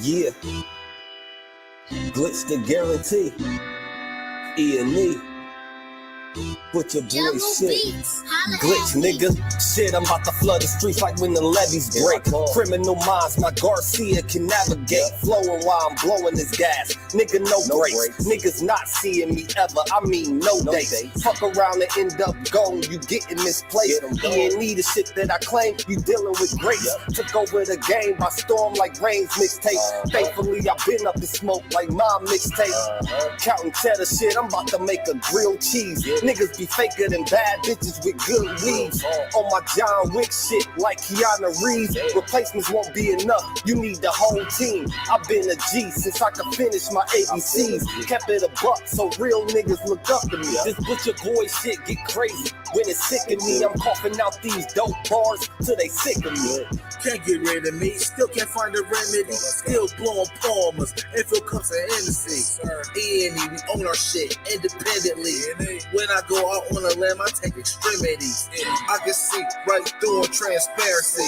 Yeah, glitch the guarantee. E&E. Put your boy shit. Glitch, nigga. Shit, I'm about to flood the streets like when the levees break. Criminal minds, my Garcia can navigate. Flowing while I'm blowing this gas. Nigga, no breaks. Niggas not seeing me ever. I mean, no dates. Fuck around and end up gone. You getting misplaced. E&E, the shit that I claim. You dealing with grace. Took over the game by storm like Rain's mixtape. Thankfully, I've been up in smoke like my mixtape. Counting cheddar shit, I'm about to make a grilled cheese. Niggas be faker than bad bitches with good weeds. On my John Wick shit like Keanu Reeves. Replacements won't be enough, you need the whole team. I've been a G since I could finish my ABCs. Kept it a buck so real niggas look up to me. This butcher boy shit get crazy when it's sick of me. I'm coughing out these dope bars till they sick of me. Can't get rid of me, still can't find a remedy. Still blowing palmers, infill cups of Hennessy. E&E, we own our shit independently. When I go out on a limb, I take extremities. I can see right through on transparency.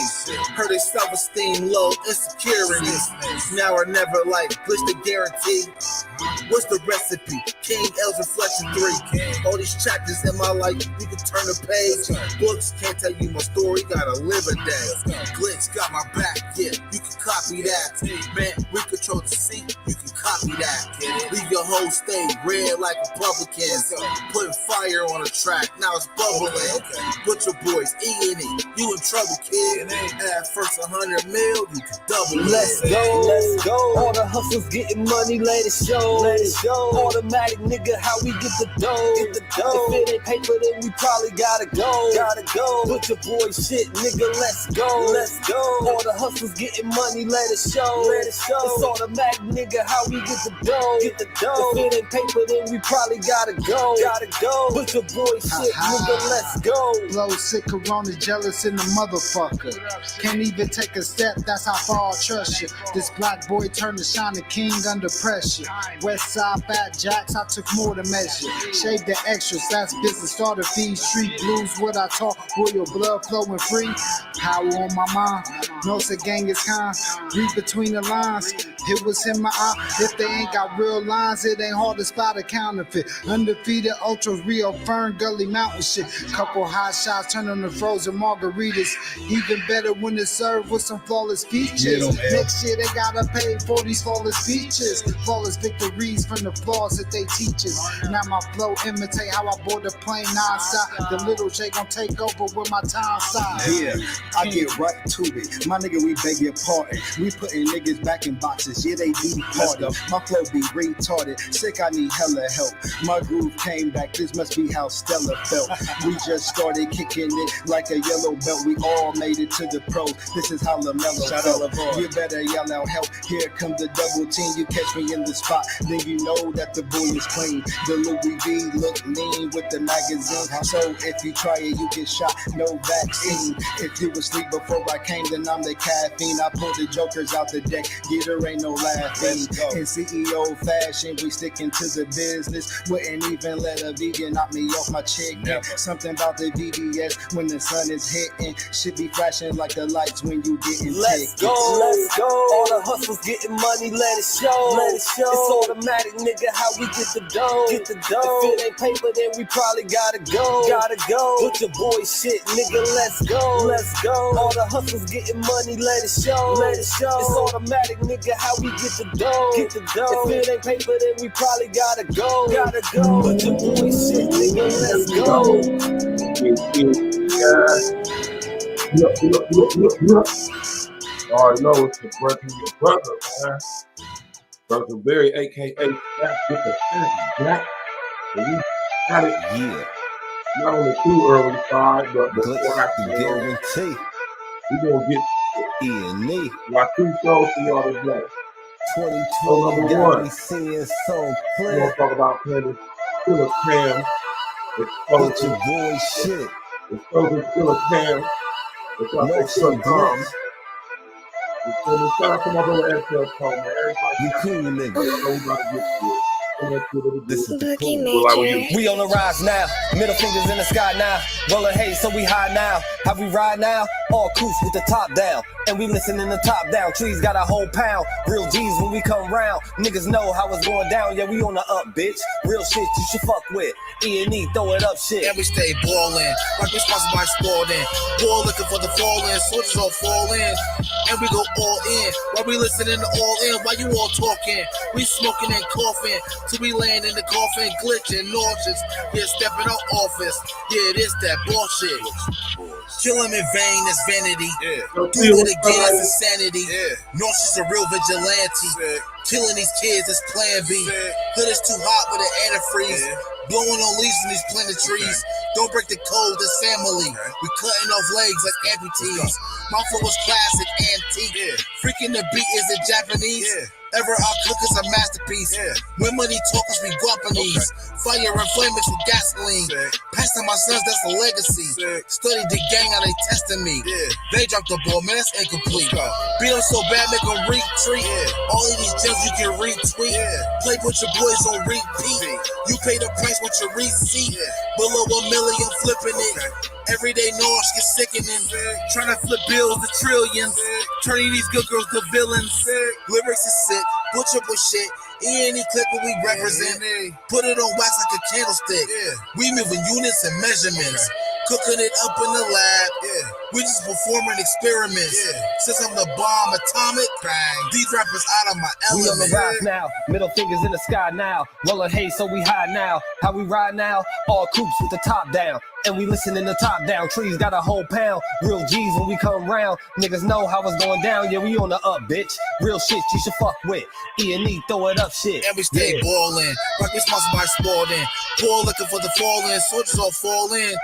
Heard they self-esteem low, insecurities. Now or never, like glitch the guarantee. What's the recipe? King L's Reflection 3. All these chapters in my life, you can turn the page. Books can't tell you my story, gotta live a day. Glitch got my back, yeah, you can copy that. Man, we control the seat, you can copy that. Leave your whole state red like Republicans. Putting fire on the track, now it's bubbling. Butcher boys, E&E, you in trouble, kid. At first 100 mil, you can double it. Let's go. All the hustlers getting money, let it show. Automatic nigga, how we get the dough. If it ain't paper, then we probably gotta go. Butcher boy shit, nigga, let's go. All the hustlers getting money, let it show. It's automatic, nigga, how we get the dough. If it ain't paper, then we probably gotta go. Butcher boy shit, nigga, let's go. Blow sick, corona, jealous in the motherfucker. Can't even take a step, that's how far I trust you. This black boy turned to shining king under pressure. West side fat jacks, I took more to measure. Shave the extras, that's business, starter fees. Street blues, what I talk, royal blood flowing free. Power on my mind, knows the gang is kind. Read between the lines, it was in my eye. If they ain't got real lines, it ain't hard to spot a counterfeit. Undefeated, ultra real, Fern Gully Mountain shit. Couple hot shots, turn on the frozen margaritas. Even better when it's served with some flawless features. Next year they gotta pay for these flawless features. Flawless victories from the flaws that they teach us. Now my flow imitate how I board the plane non-stop. The little J gon' take over with my time side. Yeah, I get right to it. My nigga, we beg your pardon. We putting niggas back in boxes. Yeah, they be harder. My flow be retarded. Sick, I need hella help. My groove came back. This must be how Stella felt. We just started kicking it like a yellow belt. We all made it to the pros. This is how LaMelo felt. You better yell out help. Here comes the double team. You catch me in the spot, then you know that the boy is clean. The Louis V look lean with the magazine. So if you try it, you get shot. No vaccine. If you asleep before I came, then I'm the caffeine. I pull the jokers out the deck. Get her ain't no laughing. In CEO fashion, we sticking to the business. Wouldn't even let a vegan knock me off my chicken. Something about the VBS when the sun is hitting. Should be flashing like the lights when you getting Let's go. All the hustlers getting money, let it show. It's automatic, nigga, how we get the dough. If it ain't paper, then we probably gotta go. Butcher boy shit, nigga, let's go. All the hustlers getting money, let it show. It's automatic, nigga, how we get the dough. If it ain't paper, then we probably gotta go. Butcher boy shit, nigga, let's go. You already know it's your brother, man. Brother Barry, aka Black with the Black. And we got it. Yeah. Not on the too early side, but before I can guarantee, we gonna get E&E. got 2 shows for y'all today. 2020 got me seeing so We're clear. gonna talk about Candace, Killer Cam. Butcher boy shit. It's Killer Cam. It's No Killer shit, Tom. glitch. It's shout out to my brother XL Tom, man. We cool, nigga. This is the cool. We on the rise now. Middle fingers in the sky now. Rolling hay, so we high now. How we ride now? all coops with the top down, and we listening to top down. Trees got a whole pound, real G's when we come round. Niggas know how it's going down, yeah, we on the up, bitch. Real shit you should fuck with. E&E, throw it up shit. And we stay ballin', like we sponsored by Sporting. Ball looking for the fall-in, soldiers all fall in. And we go all in, while we listening to all in. While you all talking, we smoking and coughing, till we land in the coffin, glitching, nauseous. Yeah, stepping out office, yeah, it is that bullshit. Kill him in vain is vanity. Do it again is insanity. Nauseous a real vigilante. Killing these kids is plan B. Hood is too hot with an antifreeze. Blowing on leaves in these planet trees. Don't break the code, this family. We cutting off legs like amputees. My flow is classic, antique. Freaking the beat is it Japanese. Ever our cook is a masterpiece. When money talkers be Japanese. Fire and flame mixed with gasoline. Passing my sons, that's a legacy. Study the gang, how they testing me. They dropped the ball, man, that's incomplete. Beat them so bad, make them retreat. All of these gems you can retweet. Play with your boys on repeat. You pay the price with your receipt. Below $1 million, flipping it. Everyday noise get sickening. Trying to flip bills to trillions. Turning these good girls to villains. Lyrics is sick, butcher with shit. E&E clip what we represent. Put it on wax like a candlestick. We moving units and measurements. Cooking it up in the lab. We just performing experiments. Since I'm the bomb atomic, these rappers out of my We on element. the rise now, middle fingers in the sky now. Rolling hay so we high now. How we ride now? All coops with the top down, and we listening to top down. Trees got a whole pound, real G's when we come round. Niggas know how it's going down, yeah, we on the up, bitch. Real shit you should fuck with. E&E, throw it up shit. And we stay ballin', like we sponsored by Sporting. Ball looking for the fall-in, soldiers all fall in.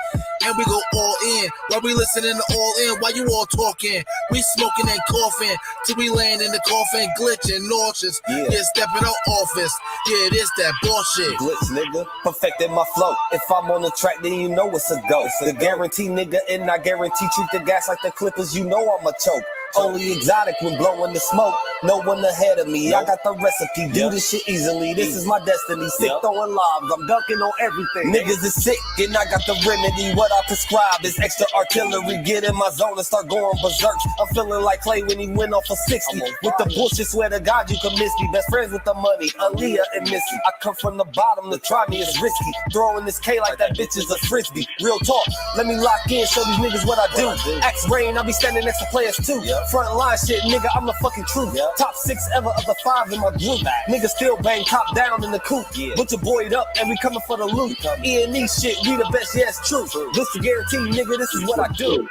And we go all in, while we listening to all in. While you all talking, we smoking and coughing, till we land in the coffin, glitching, nauseous. Yeah, stepping out office, yeah, it is that bullshit. Glitch, nigga, perfected my flow. If I'm on the track, then you know it's a go. The guarantee, nigga, and I guarantee treat the gas like the Clippers, you know I'm a choke. Only exotic when blowing the smoke. No one ahead of me. I got the recipe. Do this shit easily. This is my destiny. Sick throwing lobs. I'm dunking on everything. Niggas is sick, and I got the remedy. What I prescribe is extra artillery. Get in my zone and start going berserk. I'm feeling like Clay when he went off of 60. With the bullshit, swear to God you can miss me. Best friends with the money, Aaliyah and Missy. I come from the bottom. To try me is risky. Throwing this K like that bitch is a frisbee. Real talk. Let me lock in. Show these niggas what I do. Axe Rain, I'll be standing next to players too. Front line shit, nigga, I'm the fucking truth. Top 6 ever of the 5 in my group. Niggas still bang top down in the coop. Put your boy up and we coming for the loot. E&E shit, we the best, yeah, it's true. This the guarantee, nigga, this is what I do.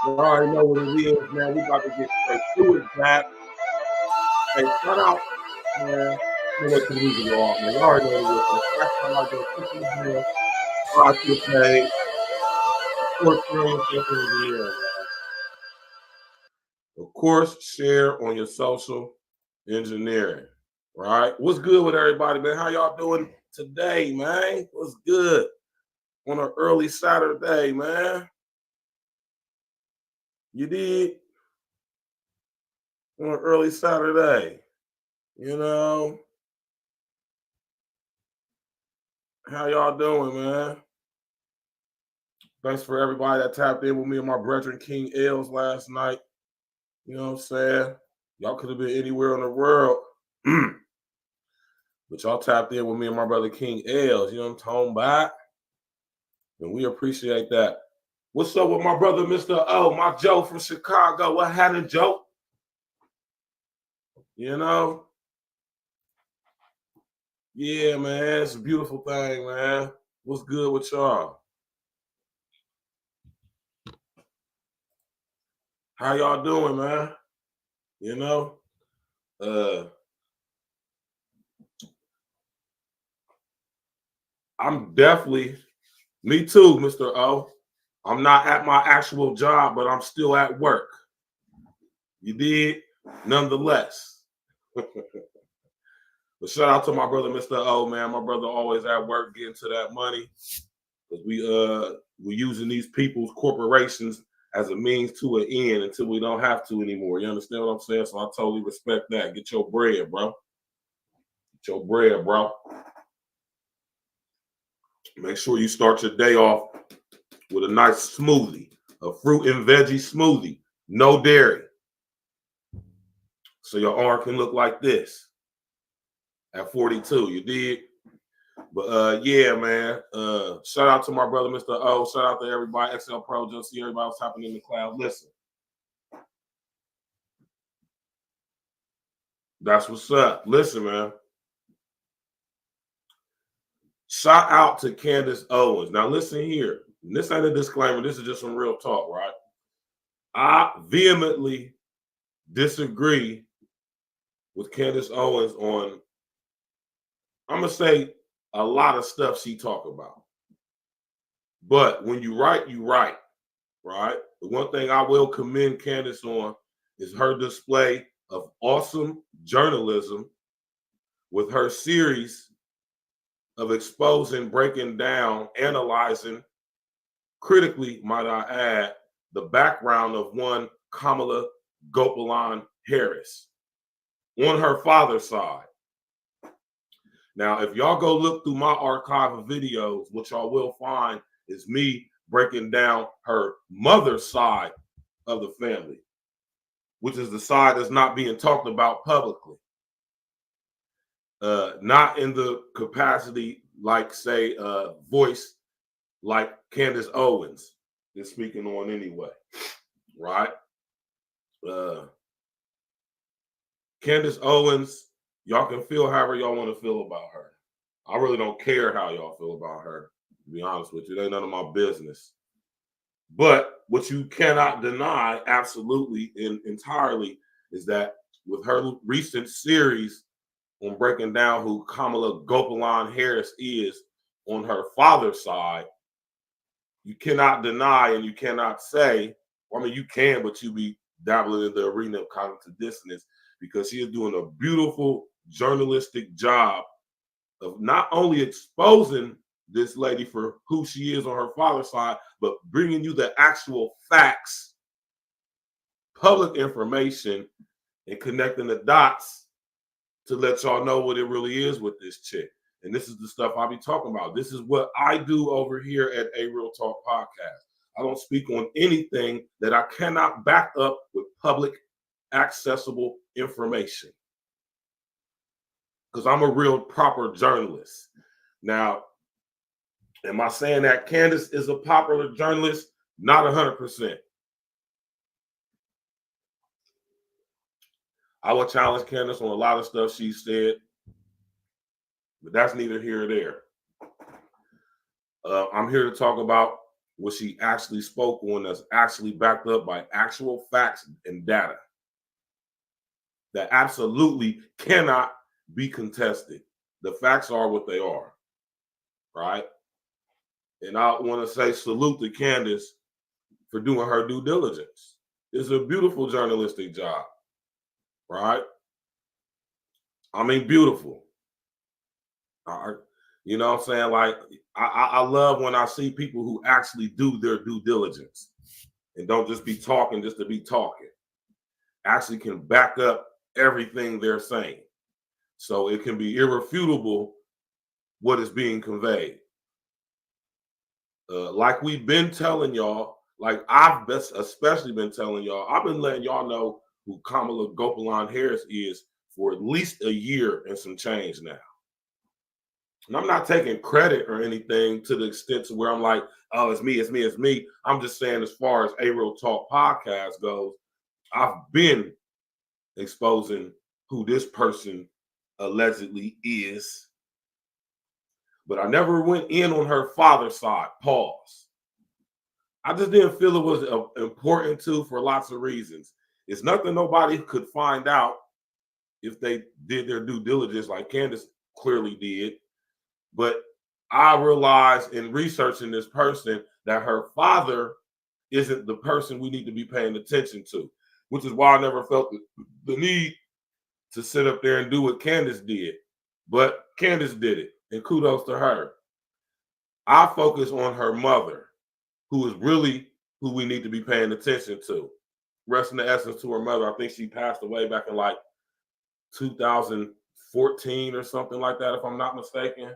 You already know what it is, man. We about to get straight to it, Jack. Hey, shout out, man. Let me let the music go off, man. You already know what it is. That's how I go. Watch your page. Of course, share on your social engineering, right? What's good with everybody, man? How y'all doing today, man? What's good on an early Saturday, man? You did? On an early Saturday, you know? How y'all doing, man? Thanks for everybody that tapped in with me and my brethren King Els last night. You know what I'm saying? Y'all could have been anywhere in the world. But y'all tapped in with me and my brother King Els. You know what I'm talking about? And we appreciate that. What's up with my brother, Mr. O, my Joe from Chicago? What happened, Joe? You know? Yeah, man. It's a beautiful thing, man. What's good with y'all? How y'all doing, man? You know? I'm definitely, me too, Mr. O. I'm not at my actual job, but I'm still at work. You did? Nonetheless. But shout out to my brother, Mr. O, man. My brother always at work getting to that money. Because we're using these people's corporations as a means to an end until we don't have to anymore. You understand what I'm saying? So I totally respect that. Get your bread, bro. Get your bread, bro. Make sure you start your day off with a nice smoothie. a fruit and veggie smoothie, no dairy. So your arm can look like this at 42, you dig? But yeah, man. Shout out to my brother, Mr. O. Shout out to everybody, XL Pro, just see everybody was happening in the cloud. Listen. That's what's up. Listen, man. Shout out to Candace Owens. Now listen here. This ain't a disclaimer. This is just some real talk, right? I vehemently disagree with Candace Owens on, I'm going to say, a lot of stuff she talk about. But when you write, you write, right? The one thing I will commend Candace on is her display of awesome journalism with her series of exposing, breaking down, analyzing, critically, might I add, the background of one Kamala Harris on her father's side. Now, if y'all go look through my archive of videos, what y'all will find is me breaking down her mother's side of the family, which is the side that's not being talked about publicly. Not in the capacity, like, say, voice like Candace Owens is speaking on anyway, right? Candace Owens, y'all can feel however y'all want to feel about her. I really don't care how y'all feel about her, to be honest with you. It ain't none of my business. But what you cannot deny absolutely and entirely is that with her recent series on breaking down who Kamala Harris is on her father's side, you cannot deny and you cannot say, I mean, you can, but you be dabbling in the arena of cognitive dissonance, because she is doing a beautiful journalistic job of not only exposing this lady for who she is on her father's side, but bringing you the actual facts, public information, and connecting the dots to let y'all know what it really is with this chick. And this is the stuff I'll be talking about. This is what I do over here at A Real Talk Podcast. I don't speak on anything that I cannot back up with public accessible information, because I'm a real proper journalist. Now, am I saying that Candace is a popular journalist? Not 100%. I would challenge Candace on a lot of stuff she said, but that's neither here or there. I'm here to talk about what she actually spoke on that's actually backed up by actual facts and data that absolutely cannot be contested. The facts are what they are, right? And I want to say salute to Candace for doing her due diligence. It's a beautiful journalistic job, right? I mean, beautiful. You know what I'm saying? Like, I love when I see people who actually do their due diligence and don't just be talking just to be talking. Actually can back up everything they're saying. So it can be irrefutable what is being conveyed. Like we've been telling y'all, like I've especially been telling y'all, I've been letting y'all know who Kamala Harris is for at least a year and some change now. And I'm not taking credit or anything to the extent to where I'm like, oh, it's me, it's me, it's me. I'm just saying, as far as A Real Talk Podcast goes, I've been exposing who this person allegedly is. But I never went in on her father's side. Pause. I just didn't feel it was important to, for lots of reasons. It's nothing nobody could find out if they did their due diligence like Candace clearly did. But I realized in researching this person that her father isn't the person we need to be paying attention to, which is why I never felt the need to sit up there and do what Candace did. But Candace did it, and kudos to her. I focus on her mother, who is really who we need to be paying attention to. Rest in the essence to her mother. I think she passed away back in like 2014 or something like that, if I'm not mistaken.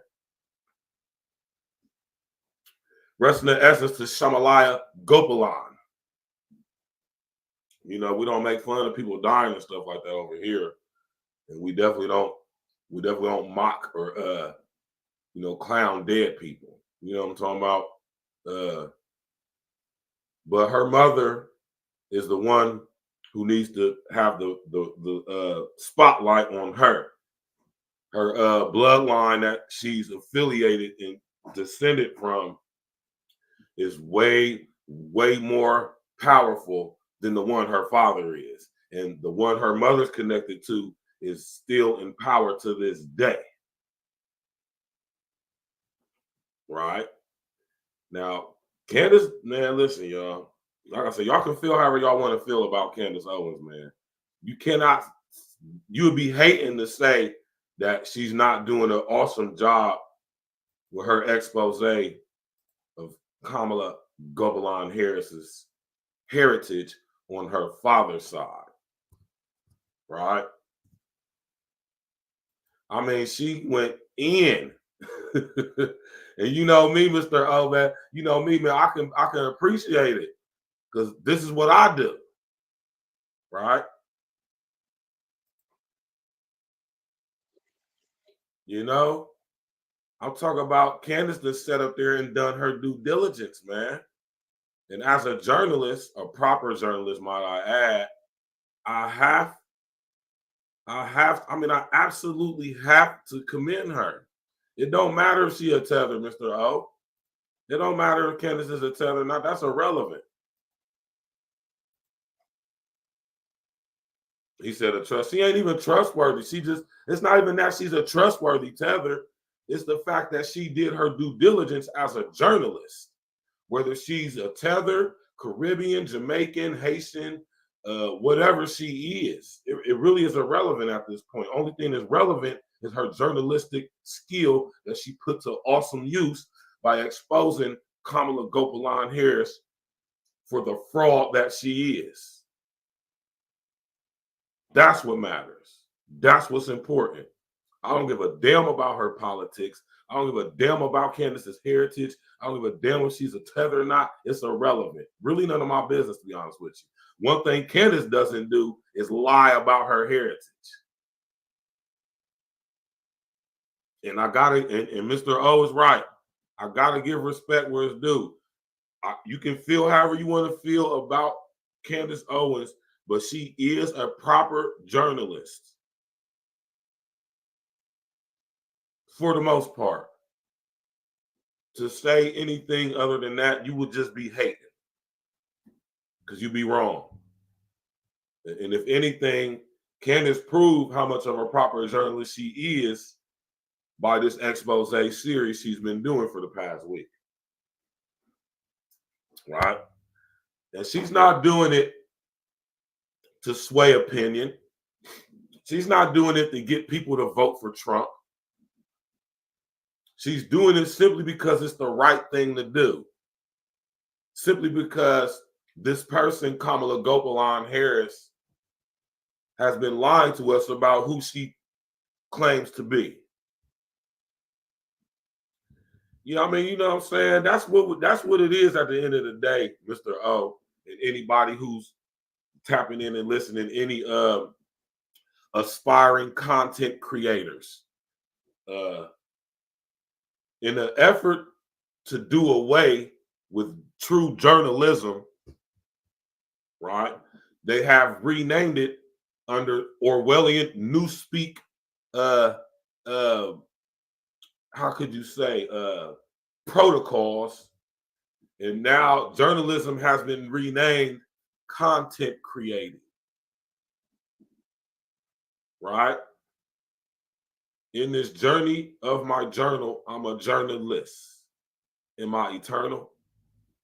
Rest in the essence to Shamalaya Gopalan. You know, we don't make fun of people dying and stuff like that over here, and we definitely don't mock or you know, clown dead people. You know what I'm talking about? But her mother is the one who needs to have the spotlight on her. Her bloodline that she's affiliated and descended from is way more powerful than the one her father is. And the one her mother's connected to is still in power to this day. Right? Now, Candace, man, listen, y'all. Like I said, y'all can feel however y'all want to feel about Candace Owens, man. You would be hating to say that she's not doing an awesome job with her expose of Kamala Gopalan Harris's heritage on her father's side, right? I mean, she went in. And you know me, Mr. O, man, you know me, man, I can appreciate it because this is what I do, right? You know, I'm talking about Candace that sat up there and done her due diligence, man. And as a journalist, a proper journalist, might I add, I absolutely have to commend her. It don't matter if she a tether, Mr. O. It don't matter if Candace is a tether or not. That's irrelevant. He said she ain't even trustworthy. It's not even that she's a trustworthy tether. It's the fact that she did her due diligence as a journalist. Whether she's a tether, Caribbean, Jamaican, Haitian, whatever she is, it really is irrelevant at this point. Only thing that's relevant is her journalistic skill that she put to awesome use by exposing Kamala Gopalan Harris for the fraud that she is. That's what matters. That's what's important. I don't give a damn about her politics. I don't give a damn about Candace's heritage. I don't give a damn if she's a tether or not. It's irrelevant. Really none of my business, to be honest with you. One thing Candace doesn't do is lie about her heritage. And I gotta, and Mr. O is right. I gotta give respect where it's due. You can feel however you want to feel about Candace Owens, but she is a proper journalist for the most part. To say anything other than that, you would just be hating because you'd be wrong. And if anything, Candace proved how much of a proper journalist she is by this expose series she's been doing for the past week. Right? And she's not doing it to sway opinion. She's not doing it to get people to vote for Trump. She's doing it simply because it's the right thing to do. Simply because this person, Kamala Gopalan Harris, has been lying to us about who she claims to be. You know what I mean? You know what I'm saying? That's what it is at the end of the day, Mr. O, and anybody who's tapping in and listening, any aspiring content creators. In an effort to do away with true journalism, right? They have renamed it under Orwellian Newspeak. How could you say protocols? And now journalism has been renamed content creating, right? In this journey of my journal, I'm a journalist. Am I eternal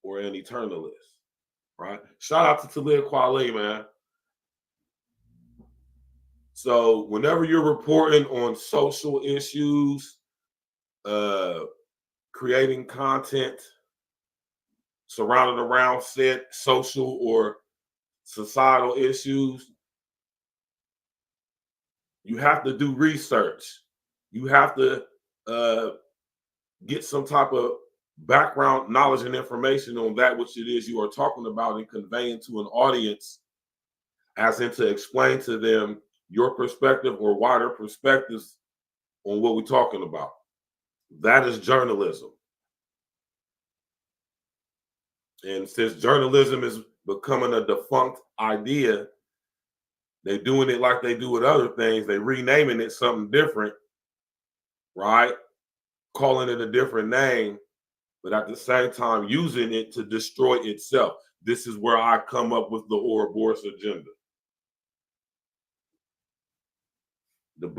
or an eternalist? Right? Shout out to Talia Kweli, man. So whenever you're reporting on social issues, creating content surrounded around said social or societal issues, you have to do research. You have to get some type of background knowledge and information on that which it is you are talking about and conveying to an audience as in to explain to them your perspective or wider perspectives on what we're talking about. That is journalism. And since journalism is becoming a defunct idea, they're doing it like they do with other things. They're renaming it something different, right? Calling it a different name, but at the same time using it to destroy itself. This is where I come up with the Ouroboros agenda.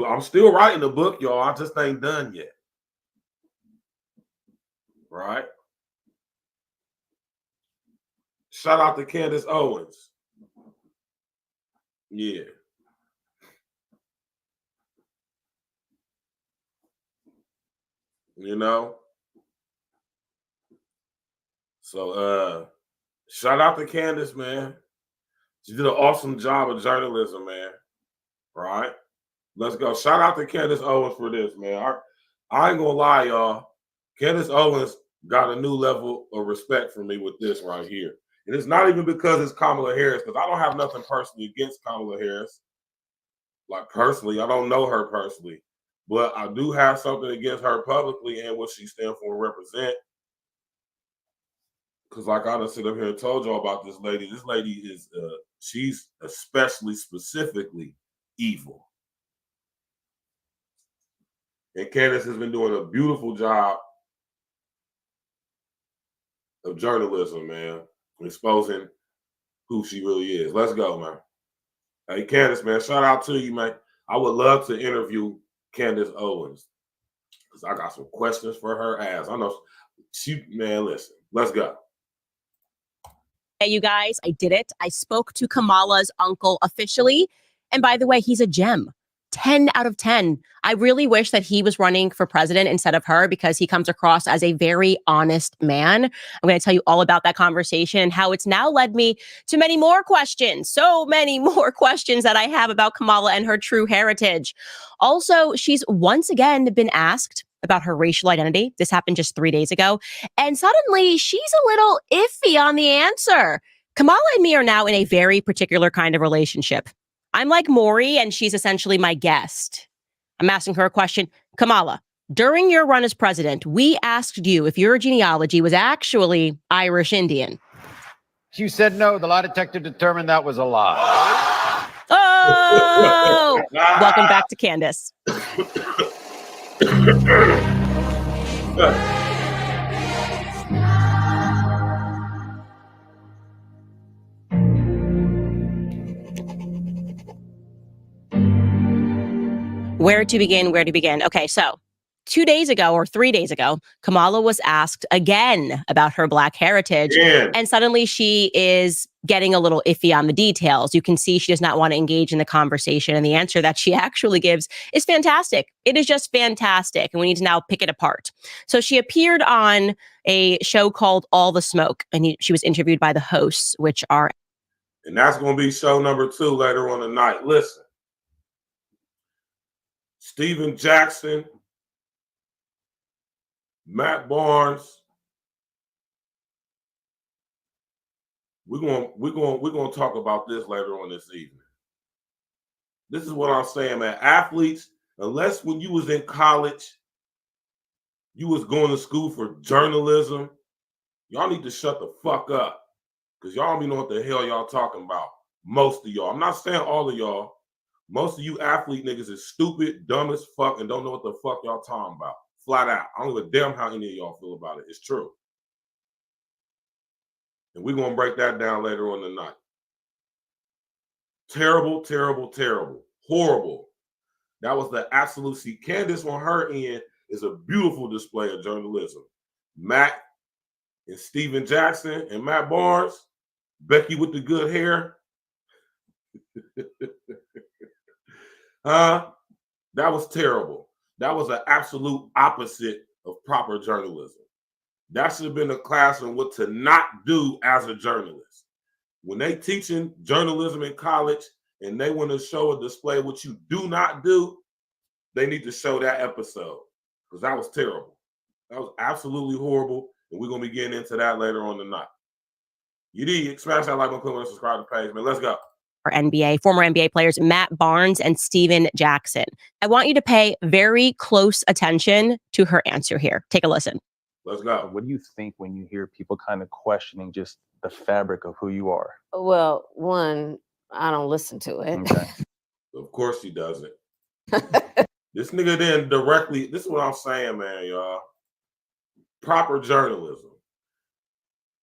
I'm still writing the book, y'all. I just ain't done yet. Right? Shout out to Candace Owens. Yeah. You know? So shout out to Candace, man. She did an awesome job of journalism, man. Right? Let's go. Shout out to Candace Owens for this, man. I ain't gonna lie, y'all. Candace Owens got a new level of respect for me with this right here. And it's not even because it's Kamala Harris, because I don't have nothing personally against Kamala Harris. Like, personally, I don't know her personally. But I do have something against her publicly and what she stands for and represent. Because like I done sit up here and told y'all about this lady. This lady is, she's especially specifically evil. And Candace has been doing a beautiful job of journalism, man. Exposing who she really is. Let's go, man. Hey, Candace, man, shout out to you, man. I would love to interview Candace Owens because I got some questions for her ass. I know she, man, listen, let's go. Hey, you guys, I did it. I spoke to Kamala's uncle officially. And by the way, he's a gem. 10 out of 10. I really wish that he was running for president instead of her because he comes across as a very honest man. I'm going to tell you all about that conversation and how it's now led me to many more questions. So many more questions that I have about Kamala and her true heritage. Also, she's once again been asked about her racial identity. This happened just 3 days ago. And suddenly she's a little iffy on the answer. Kamala and me are now in a very particular kind of relationship. I'm like Maury, and she's essentially my guest. I'm asking her a question. Kamala, during your run as president, we asked you if your genealogy was actually Irish Indian. You said no. The lie detector determined that was a lie. Oh! Welcome back to Candace. Where to begin? Okay, so 2 days ago or 3 days ago, Kamala was asked again about her Black heritage. Yeah. And suddenly she is getting a little iffy on the details. You can see she does not want to engage in the conversation. And the answer that she actually gives is fantastic. It is just fantastic. And we need to now pick it apart. So she appeared on a show called All the Smoke. And she was interviewed by the hosts, which are... And that's going to be show number 2 later on tonight. Listen. Stephen Jackson, Matt Barnes. We're going to talk about this later on this evening. This is what I'm saying, man. Athletes, unless when you was in college, you was going to school for journalism, y'all need to shut the fuck up because y'all don't even know what the hell y'all talking about. Most of y'all. I'm not saying all of y'all. Most of you athlete niggas is stupid, dumb as fuck, and don't know what the fuck y'all talking about. Flat out. I don't give a damn how any of y'all feel about it. It's true. And we're going to break that down later on tonight. Terrible, terrible, terrible. Horrible. That was the absolute... See, Candace on her end is a beautiful display of journalism. Matt and Stephen Jackson and Matt Barnes, Becky with the good hair. That was terrible. That was an absolute opposite of proper journalism. That should have been a class on what to not do as a journalist. When they teaching journalism in college and they want to show a display what you do not do, they need to show that episode because that was terrible. That was absolutely horrible, and we're going to be getting into that later on tonight. You need smash that like button, click on the subscribe page, man. Let's go. former NBA players, Matt Barnes and Steven Jackson. I want you to pay very close attention to her answer here. Take a listen. Let's go. What do you think when you hear people kind of questioning just the fabric of who you are? Well, one, I don't listen to it. Okay. Of course he doesn't. This nigga didn't directly, this is what I'm saying, man, y'all. Proper journalism.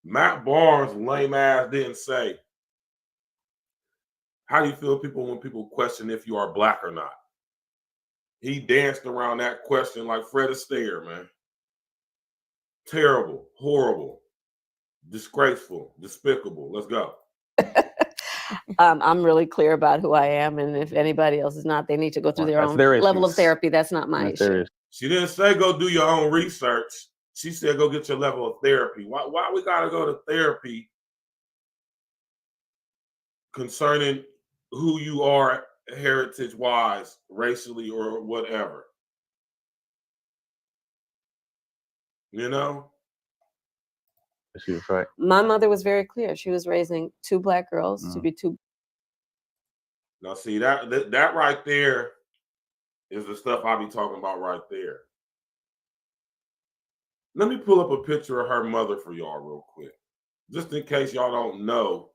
Matt Barnes, lame ass, didn't say, how do you feel when people question if you are black or not? He danced around that question like Fred Astaire, man. Terrible, horrible, disgraceful, despicable. Let's go. I'm really clear about who I am, and if anybody else is not, they need to go through their own level of therapy. That's not my issue. She didn't say go do your own research. She said go get your level of therapy. Why we gotta go to therapy concerning who you are heritage-wise, racially, or whatever? You know? She was right. My mother was very clear. She was raising 2 black girls to be 2. Now, see, that right there is the stuff I be talking about right there. Let me pull up a picture of her mother for y'all real quick, just in case y'all don't know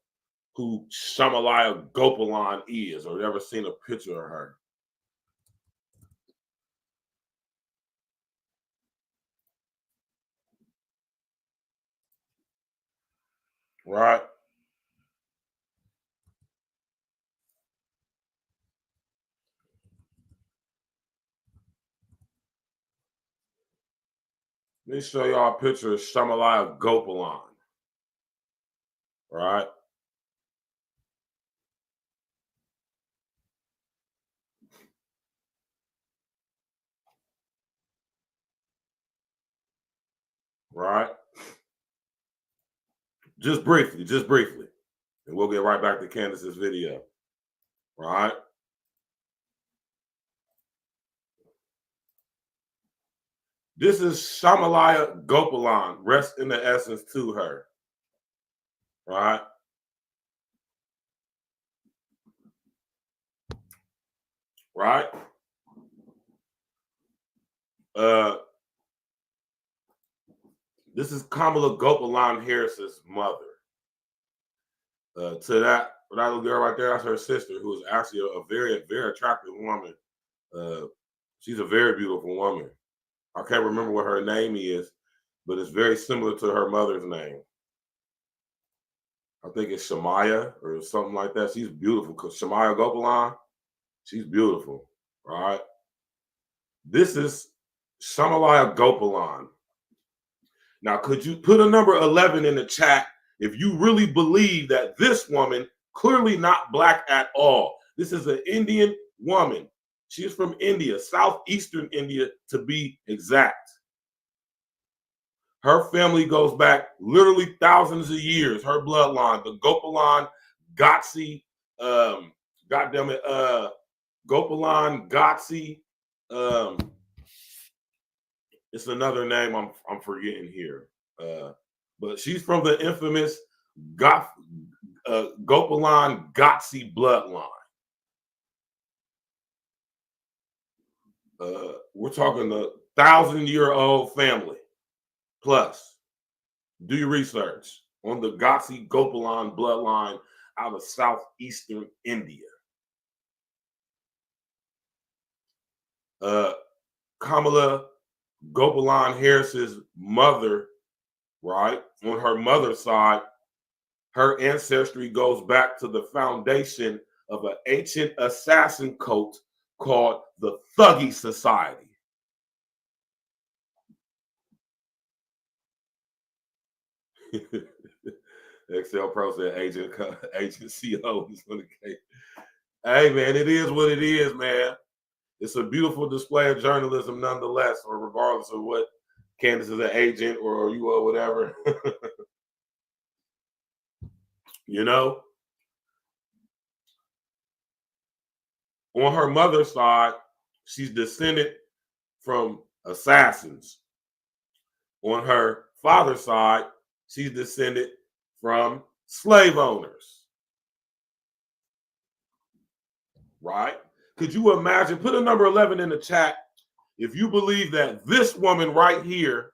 who Shamalaya Gopalan is or ever seen a picture of her. Right? Let me show y'all a picture of Shamalaya Gopalan. Right? Right? Just briefly. And we'll get right back to Candace's video. Right? This is Shamalaya Gopalan. Rest in the essence to her. Right? Right? This is Kamala Gopalan Harris's mother. To that little girl right there, that's her sister, who is actually a very, very attractive woman. She's a very beautiful woman. I can't remember what her name is, but it's very similar to her mother's name. I think it's Shamaya or something like that. She's beautiful. Shamaya Gopalan, she's beautiful, right? This is Shamalaya Gopalan. Now, could you put a number 11 in the chat if you really believe that this woman, clearly not black at all. This is an Indian woman. She is from India, southeastern India to be exact. Her family goes back literally thousands of years. Her bloodline, the Gopalan Gotsi, Gopalan Gotsi. It's another name I'm forgetting here. But she's from the infamous Gopalan Gotsi bloodline. We're talking a 1,000-year-old family plus. Do your research on the Gotsi Gopalan bloodline out of southeastern India. Kamala Gopalan Harris's mother, right? On her mother's side, her ancestry goes back to the foundation of an ancient assassin cult called the Thuggy Society. Excel Pro said agent CO is on the case. Hey man, it is what it is, man. It's a beautiful display of journalism nonetheless, or regardless of what Candace is an agent or you or whatever. You know? On her mother's side, she's descended from assassins. On her father's side, she's descended from slave owners. right? Could you imagine? Put a number 11 in the chat if you believe that this woman right here,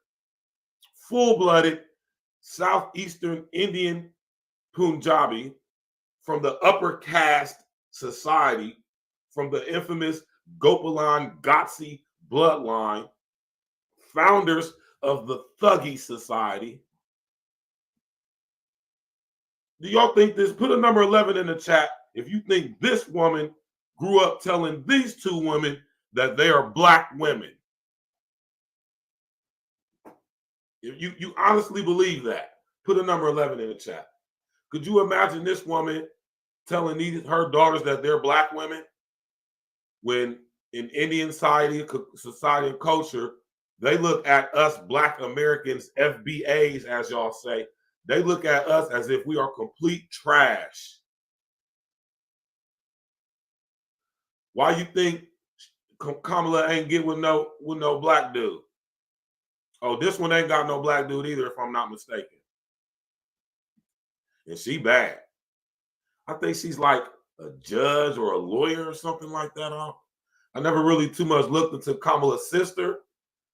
full-blooded Southeastern Indian Punjabi from the upper caste society, from the infamous Gopalan Gotsi bloodline, founders of the Thuggy Society. Do y'all think this? Put a number 11 in the chat if you think this woman grew up telling these two women that they are black women. If you honestly believe that, put a number 11 in the chat. Could you imagine this woman telling her daughters that they're black women when in Indian society and culture, they look at us black Americans, FBAs, as y'all say, they look at us as if we are complete trash. Why you think Kamala ain't get with no black dude? Oh, this one ain't got no black dude either, if I'm not mistaken. And she bad. I think she's like a judge or a lawyer or something like that. I never really too much looked into Kamala's sister,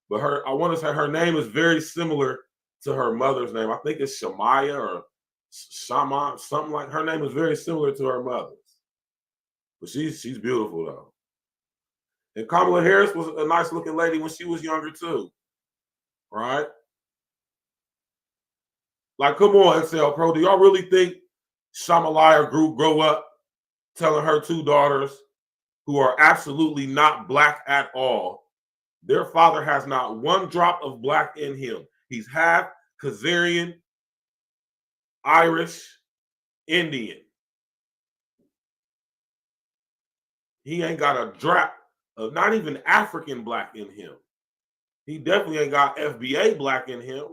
but I want to say her name is very similar to her mother's name. I think it's Shamaya or Shama, something like. Her name is very similar to her mother's. But she's beautiful though. And Kamala Harris was a nice looking lady when she was younger too. Right? Like, come on, XL Pro. Do y'all really think Shamalaya grow up telling her two daughters, who are absolutely not black at all, their father has not one drop of black in him? He's half Khazarian, Irish, Indian. He ain't got a drop of not even African black in him. He definitely ain't got FBA black in him.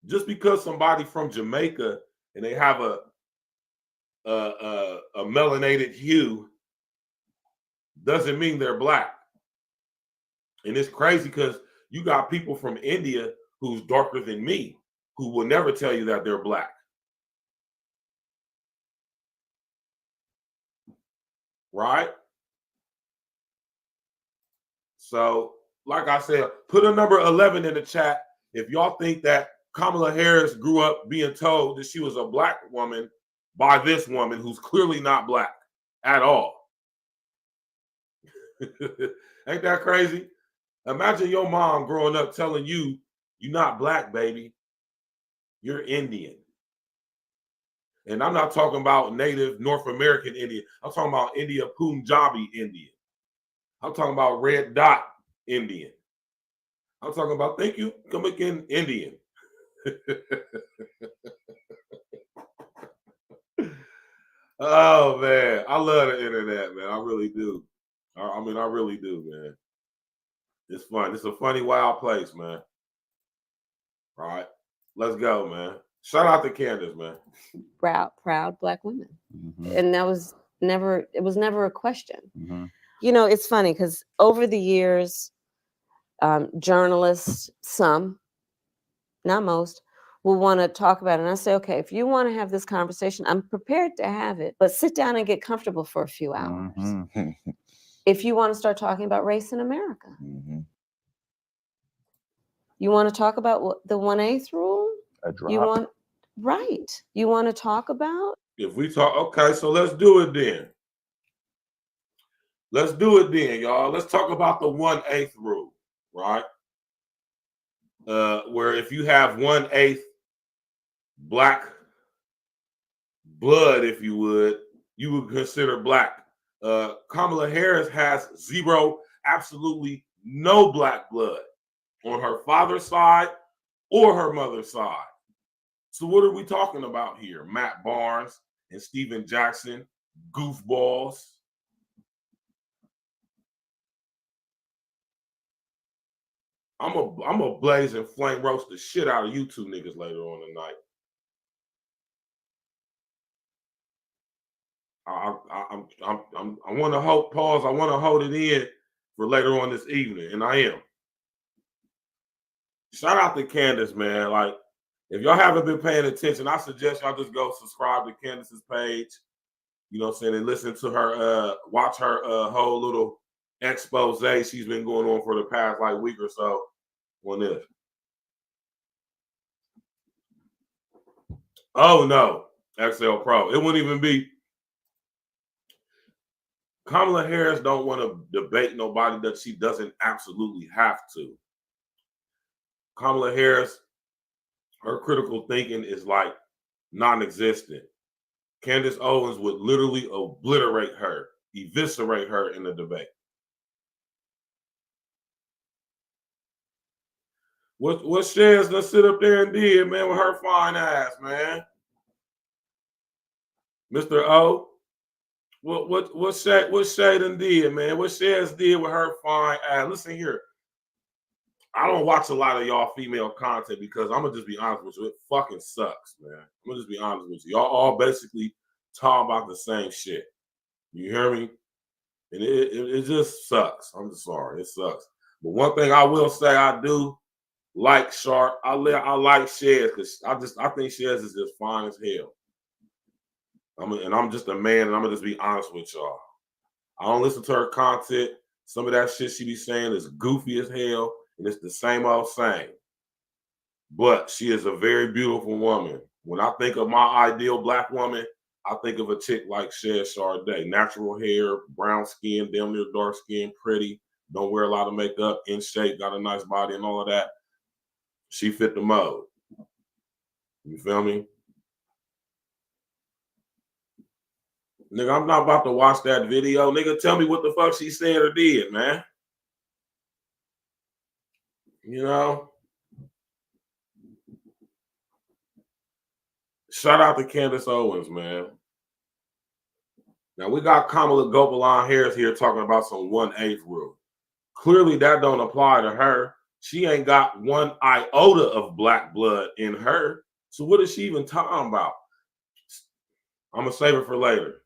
Just because somebody from Jamaica and they have a melanated hue doesn't mean they're black. And it's crazy because you got people from India who's darker than me who will never tell you that they're black. Right? So, like I said, put a number 11 in the chat if y'all think that Kamala Harris grew up being told that she was a black woman by this woman who's clearly not black at all. Ain't that crazy? Imagine your mom growing up telling you, you're not black, baby. You're Indian. And I'm not talking about native North American Indian. I'm talking about India Punjabi Indian. I'm talking about red dot Indian. I'm talking about, thank you, come again, Indian. Oh, man. I love the internet, man. I really do. I mean, I really do, man. It's fun. It's a funny, wild place, man. All right. Let's go, man. Shout out to Candace, man. Proud black women. Mm-hmm. And it was never a question. Mm-hmm. You know, it's funny because over the years, journalists, some, not most, will want to talk about it. And I say, okay, if you want to have this conversation, I'm prepared to have it, but sit down and get comfortable for a few hours. Mm-hmm. If you want to start talking about race in America, mm-hmm. You want to talk about the 1/8 rule? A drop. You want to talk about? If we talk, okay, so let's do it then. Let's do it then, y'all. Let's talk about the 1/8 rule, right? Where if you have 1/8 black blood, if you would consider black. Kamala Harris has zero, absolutely no black blood on her father's side or her mother's side. So what are we talking about here? Matt Barnes and Steven Jackson, goofballs. I'm a blaze and flame roast the shit out of you two niggas later on tonight. I want to hold pause. I want to hold it in for later on this evening, and I am. Shout out to Candace, man. Like, if y'all haven't been paying attention, I suggest y'all just go subscribe to Candace's page. You know what I'm saying? And listen to her, watch her whole little expose she's been going on for the past like week or so on this. Oh no, XL Pro. It wouldn't even be. Kamala Harris don't want to debate nobody that she doesn't absolutely have to. Kamala Harris, her critical thinking is like non-existent. Candace Owens would literally obliterate her, eviscerate her in the debate. What Shaz done sit up there and did, man, with her fine ass, man? Mr. O, what Shay done did, man? What Shaz did with her fine ass? Listen here. I don't watch a lot of y'all female content because I'm gonna just be honest with you. It fucking sucks, man. I'm gonna just be honest with you. Y'all all basically talk about the same shit. You hear me? And it just sucks. I'm just sorry. It sucks. But one thing I will say, I do like Sharp. I like Shaz because I think Shaz is just fine as hell. I'm just a man, and I'm gonna just be honest with y'all. I don't listen to her content. Some of that shit she be saying is goofy as hell, and it's the same old same. But she is a very beautiful woman. When I think of my ideal black woman, I think of a chick like Shaz Sharday. Natural hair, brown skin, damn near dark skin, pretty, don't wear a lot of makeup, in shape, got a nice body and all of that. She fit the mode. You feel me? Nigga, I'm not about to watch that video. Nigga, tell me what the fuck she said or did, man. You know? Shout out to Candace Owens, man. Now, we got Kamala Gopalon Harris here talking about some 1/8 rule. Clearly, that don't apply to her. She ain't got one iota of black blood in her. So what is she even talking about? I'm going to save it for later.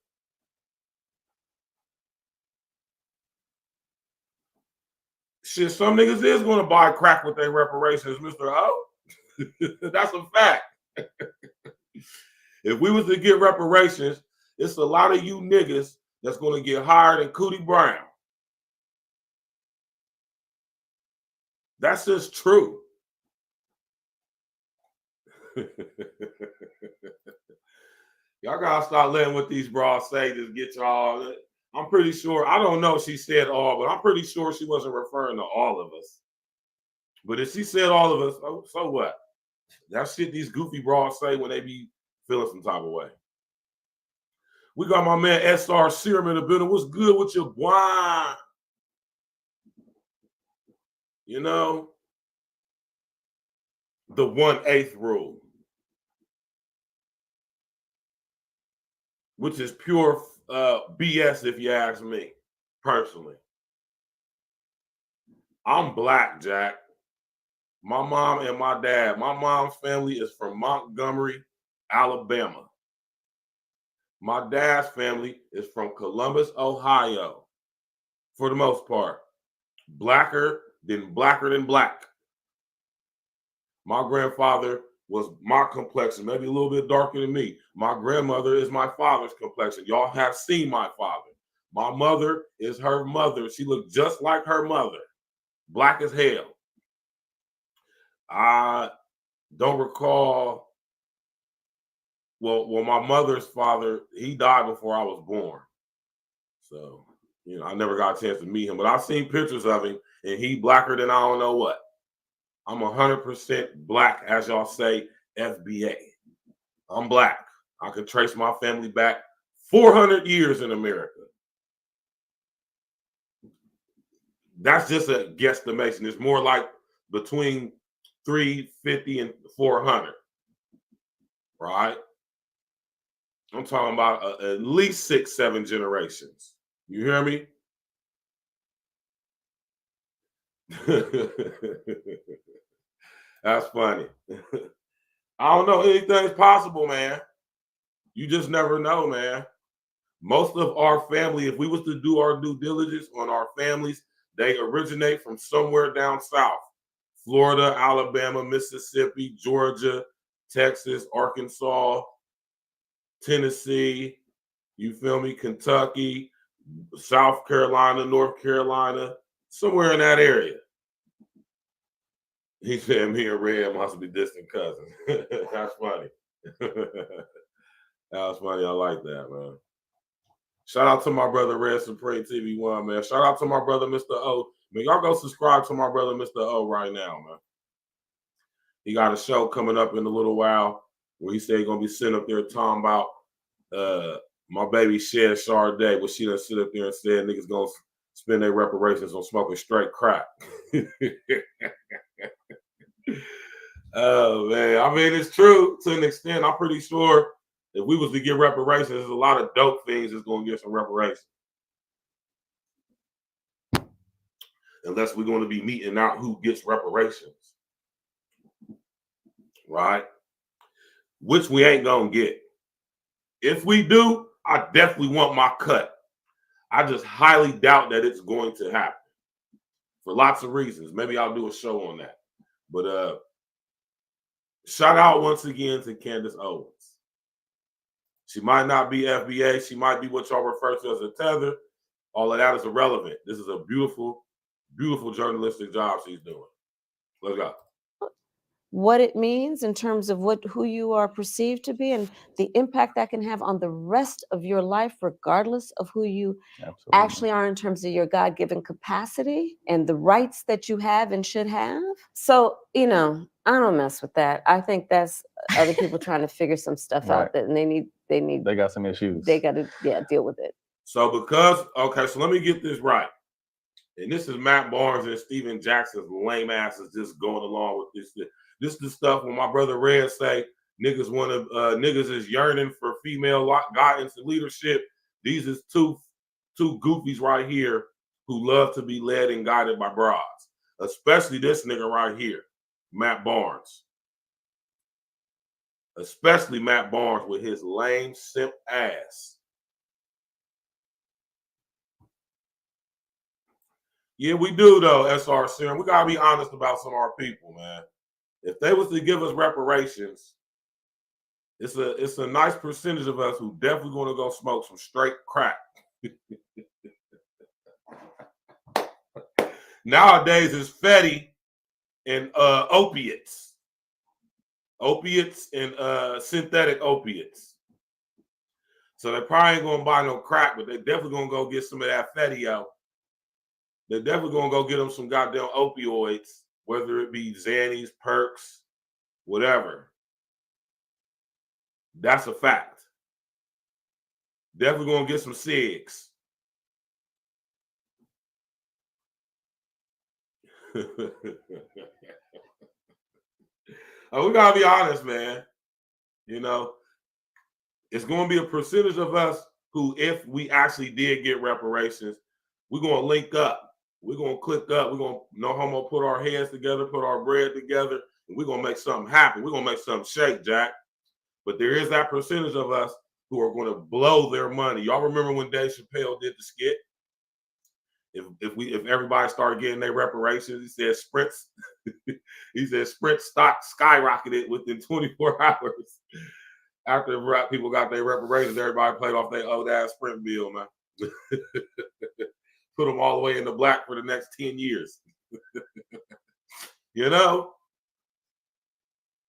Shit, some niggas is going to buy crack with their reparations, Mr. O. That's a fact. If we was to get reparations, it's a lot of you niggas that's going to get hired in Cootie Brown. That's just true. Y'all gotta start letting what these bras say just get y'all. I'm pretty sure, I don't know if she said all, but I'm pretty sure she wasn't referring to all of us. But if she said all of us, oh, so what? That shit these goofy bras say when they be feeling some type of way. We got my man SR Serum in the building. What's good with your wine? You know, the 1/8 rule, which is pure BS if you ask me personally. I'm black, Jack. My mom and my dad. My mom's family is from Montgomery, Alabama. My dad's family is from Columbus, Ohio. For the most part, blacker than black. My grandfather was my complexion, maybe a little bit darker than me. My grandmother is my father's complexion. Y'all have seen my father. My mother is her mother. She looked just like her mother, black as hell. I don't recall. Well, my mother's father, he died before I was born. So, you know, I never got a chance to meet him, but I've seen pictures of him, and he blacker than I don't know what. I'm 100% black, as y'all say, FBA. I'm black. I can trace my family back 400 years in America. That's just a guesstimation. It's more like between 350 and 400, right? I'm talking about at least 6, 7 generations. You hear me? That's funny. I don't know. Anything's possible, man. You just never know, man. Most of our family, if we was to do our due diligence on our families, they originate from somewhere down south. Florida, Alabama, Mississippi, Georgia, Texas, Arkansas, Tennessee, You feel me? Kentucky, South Carolina, North Carolina, somewhere in that area. He said me and Red must be distant cousins. That's funny. That was funny. I like that, man. Shout out to my brother Red Supreme TV1, man. Shout out to my brother Mr. O. Man, y'all go subscribe to my brother Mr. O right now, man. He got a show coming up in a little while where he said he's gonna be sitting up there talking about my baby Shed Sharday, but she done sit up there and said niggas gonna spend their reparations on smoking straight crack. Oh man, I mean it's true to an extent. I'm pretty sure if we was to get reparations, there's a lot of dope things that's gonna get some reparations. Unless we're going to be meeting out who gets reparations. Right? Which we ain't gonna get. If we do, I definitely want my cut. I just highly doubt that it's going to happen. For lots of reasons. Maybe I'll do a show on that. But shout out once again to Candace Owens. She might not be FBA. She might be what y'all refer to as a tether. All of that is irrelevant. This is a beautiful, beautiful journalistic job she's doing. Let's go. What it means in terms of who you are perceived to be and the impact that can have on the rest of your life, regardless of who you actually are in terms of your God-given capacity and the rights that you have and should have. So, you know, I don't mess with that. I think that's other people trying to figure some stuff out that they got some issues. They got to deal with it. So so let me get this right. And this is Matt Barnes and Steven Jackson's lame asses just going along with this. This is the stuff when my brother Red say niggas want to niggas is yearning for female guidance and leadership. These is two goofies right here who love to be led and guided by broads, especially this nigga right here, Matt Barnes. Especially Matt Barnes with his lame simp ass. Yeah, we do though, SR Serum. We gotta be honest about some of our people, man. If they was to give us reparations, it's a nice percentage of us who definitely gonna go smoke some straight crack. Nowadays it's Fetty and opiates. Opiates and synthetic opiates. So they probably ain't gonna buy no crack, but they definitely gonna go get some of that Fetty out. They're definitely gonna go get them some goddamn opioids, whether it be Xannies, Perks, whatever. That's a fact. Definitely gonna get some cigs. We gotta be honest, man. You know, it's gonna be a percentage of us who, if we actually did get reparations, we're gonna link up. We're going to click up. We're going to, no homo, put our heads together, put our bread together, and we're going to make something happen. We're going to make something shake, Jack. But there is that percentage of us who are going to blow their money. Y'all remember when Dave Chappelle did the skit? If everybody started getting their reparations, he said Sprint stock skyrocketed within 24 hours. After people got their reparations, everybody played off their old ass Sprint bill, man. Put them all the way in the black for the next 10 years. You know?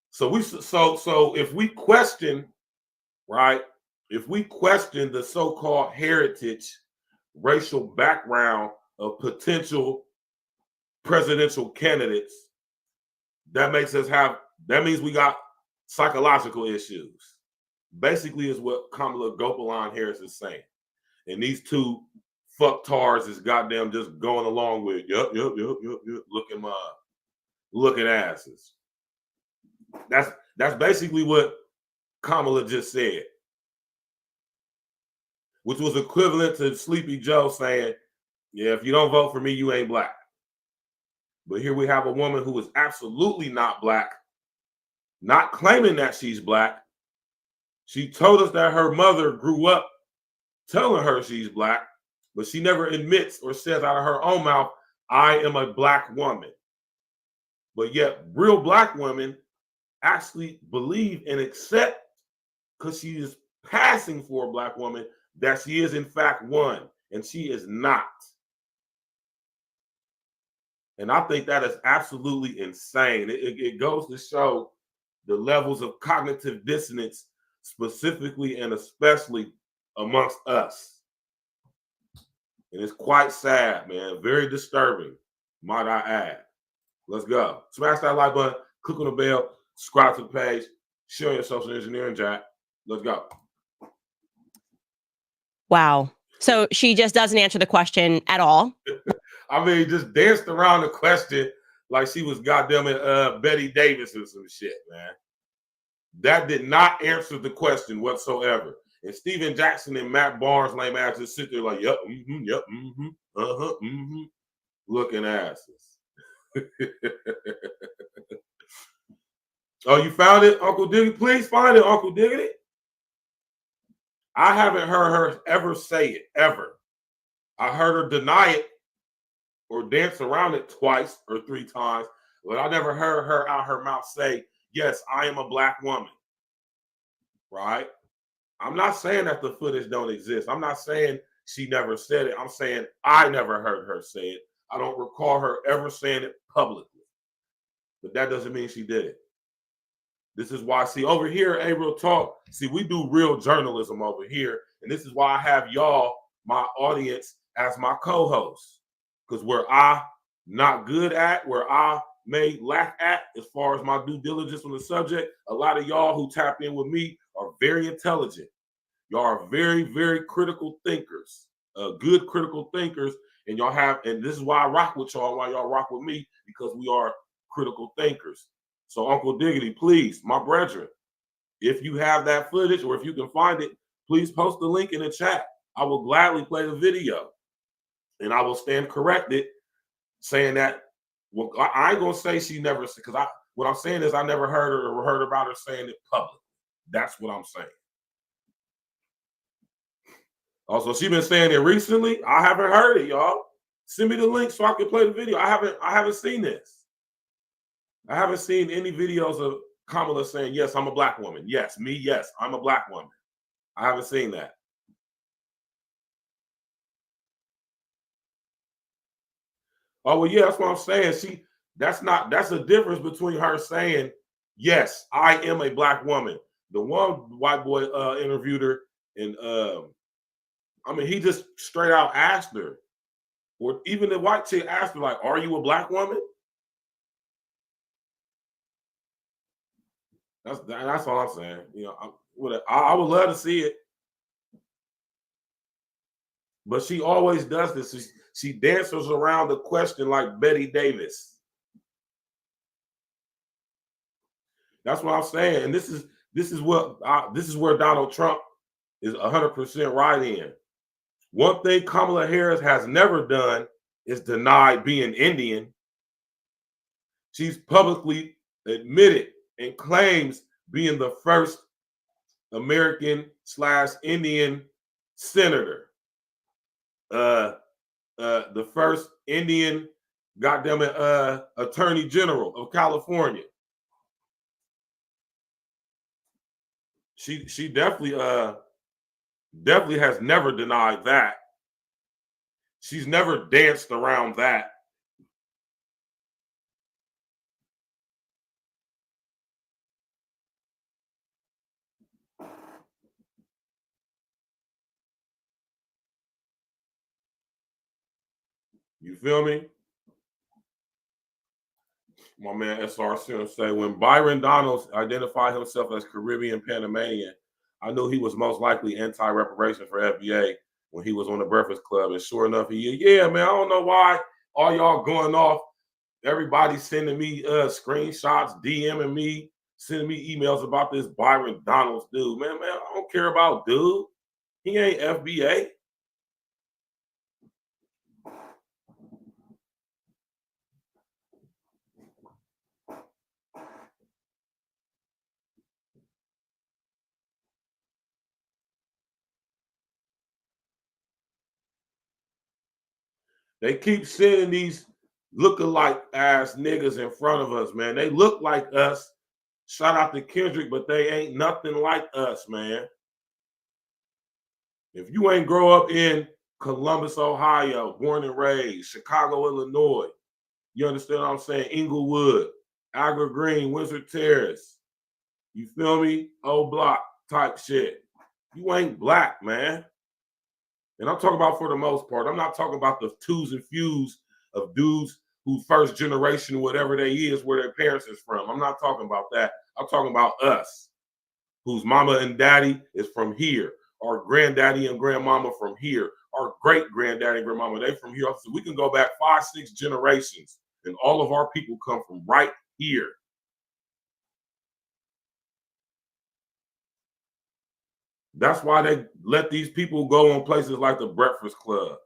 So if we question, right? If we question the so-called heritage, racial background of potential presidential candidates, that means we got psychological issues. Basically is what Kamala Gopalon Harris is saying. And these two fucktards is goddamn just going along with yep, looking asses. That's basically what Kamala just said, which was equivalent to Sleepy Joe saying, yeah, if you don't vote for me, you ain't black. But here we have a woman who is absolutely not black, not claiming that she's black. She told us that her mother grew up telling her she's black, but she never admits or says out of her own mouth, I am a black woman. But yet real black women actually believe and accept, because she is passing for a black woman, that she is in fact one, and she is not. And I think that is absolutely insane. It goes to show the levels of cognitive dissonance, specifically and especially amongst us. And it's quite sad, man. Very disturbing, might I add. Let's go. Smash that like button, click on the bell, subscribe to the page, share your social engineering, Jack. Let's go. Wow. So she just doesn't answer the question at all. I mean, just danced around the question like she was goddamn it, Betty Davis or some shit, man. That did not answer the question whatsoever. And Steven Jackson and Matt Barnes, lame ass, just sit there like, yep, yep, looking asses. Oh, you found it, Uncle Diggity? Please find it, Uncle Diggity. I haven't heard her ever say it, ever. I heard her deny it or dance around it twice or 3 times, but I never heard her out her mouth say, yes, I am a black woman. Right? I'm not saying that the footage don't exist. I'm not saying she never said it. I'm saying I never heard her say it. I don't recall her ever saying it publicly. But that doesn't mean she did it. This is why, see, over here, A-Real Talk, see, we do real journalism over here. And this is why I have y'all, my audience, as my co-hosts. Because where I not good at, where I may lack at, as far as my due diligence on the subject, a lot of y'all who tap in with me are very intelligent. Y'all are very, very critical thinkers, good critical thinkers. And y'all have, and this is why I rock with y'all, why y'all rock with me, because we are critical thinkers. So Uncle Diggity, please, my brethren, if you have that footage or if you can find it, please post the link in the chat. I will gladly play the video and I will stand corrected saying that, well, I ain't gonna say she never, because what I'm saying is I never heard her or heard about her saying it publicly. That's what I'm saying. Also, she been saying it recently. I haven't heard it, y'all. Send me the link so I can play the video. I haven't seen this. I haven't seen any videos of Kamala saying, yes, I'm a black woman. Yes, me, yes, I'm a black woman. I haven't seen that. Oh, well, yeah, that's what I'm saying. That's a difference between her saying, yes, I am a black woman. The one white boy interviewed her, and I mean, he just straight out asked her, or even the white chick asked her, like, are you a black woman? That's all I'm saying. You know, I would love to see it, but she always does this. She dances around the question like Betty Davis. That's what I'm saying, and this is where Donald Trump is 100% right in. One thing Kamala Harris has never done is deny being Indian. She's publicly admitted and claims being the first American/Indian senator, the first Indian, goddammit, Attorney General of California. She definitely has never denied that. She's never danced around that. You feel me? My man SR Sim say, when Byron Donalds identified himself as Caribbean Panamanian, I knew he was most likely anti-reparation for FBA when he was on the Breakfast Club. And sure enough, yeah, man, I don't know why all y'all going off. Everybody sending me screenshots, DMing me, sending me emails about this Byron Donalds dude. Man, I don't care about dude. He ain't FBA. They keep sending these lookalike ass niggas in front of us, man. They look like us. Shout out to Kendrick, but they ain't nothing like us, man. If you ain't grow up in Columbus, Ohio, born and raised, Chicago, Illinois, you understand what I'm saying? Inglewood, Agra Green, Windsor Terrace, you feel me? Old Block type shit. You ain't black, man. And I'm talking about for the most part. I'm not talking about the twos and fews of dudes who first generation, whatever they is, where their parents is from. I'm not talking about that. I'm talking about us, whose mama and daddy is from here. Our granddaddy and grandmama from here. Our great granddaddy and grandmama, they from here. So we can go back 5, 6 generations, and all of our people come from right here. That's why they let these people go on places like the Breakfast Club.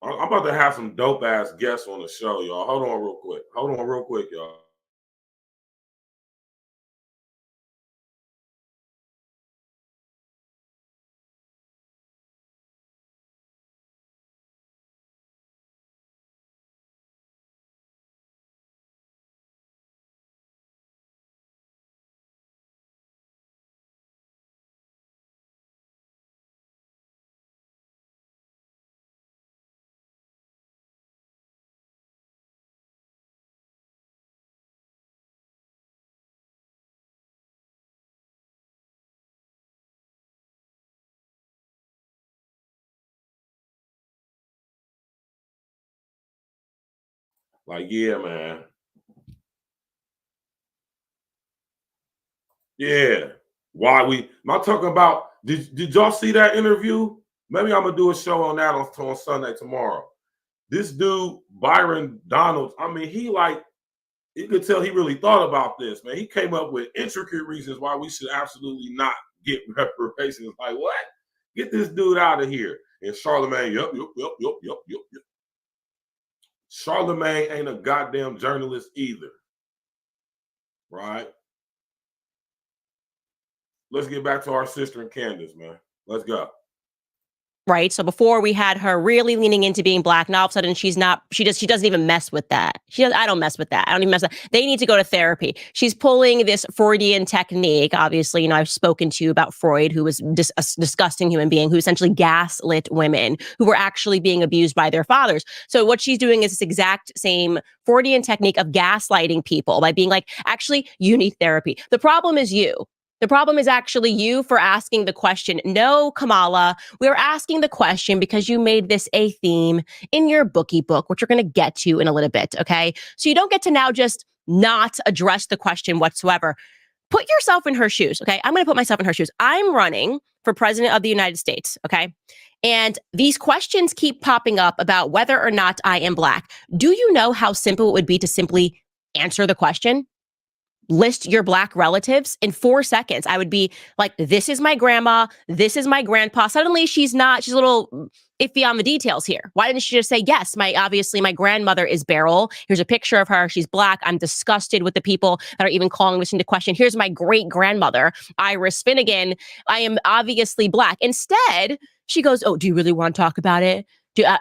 I'm about to have some dope ass guests on the show, y'all. Hold on real quick. Hold on real quick, y'all. Like, yeah, man. Yeah. Why I'm talking about, did y'all see that interview? Maybe I'm gonna do a show on that on Sunday tomorrow. This dude, Byron Donalds, I mean, you could tell he really thought about this, man. He came up with intricate reasons why we should absolutely not get reparations. Like, what? Get this dude out of here. And Charlemagne, yep. Charlemagne ain't a goddamn journalist either. Right? Let's get back to our sister and Candace, man. Let's go. Right. So before we had her really leaning into being black. Now all of a sudden she doesn't even mess with that. I don't mess with that. I don't even mess with that. They need to go to therapy. She's pulling this Freudian technique. Obviously, I've spoken to you about Freud, who was a disgusting human being who essentially gaslit women who were actually being abused by their fathers. So what she's doing is this exact same Freudian technique of gaslighting people by being like, actually, you need therapy. The problem is you. The problem is actually you for asking the question. No, Kamala, we're asking the question because you made this a theme in your bookie book, which we're going to get to in a little bit, okay? So you don't get to now just not address the question whatsoever. Put yourself in her shoes, okay? I'm going to put myself in her shoes. I'm running for president of the United States, okay? And these questions keep popping up about whether or not I am black. Do you know how simple it would be to simply answer the question? List your black relatives in 4 seconds. I would be like, this is my grandma, this is my grandpa. Suddenly she's a little iffy on the details here. Why didn't she just say, yes, obviously my grandmother is Beryl. Here's a picture of her. She's black. I'm disgusted with the people that are even calling this into question. Here's my great grandmother, Iris Finnegan. I am obviously black. Instead, she goes, oh, do you really want to talk about it?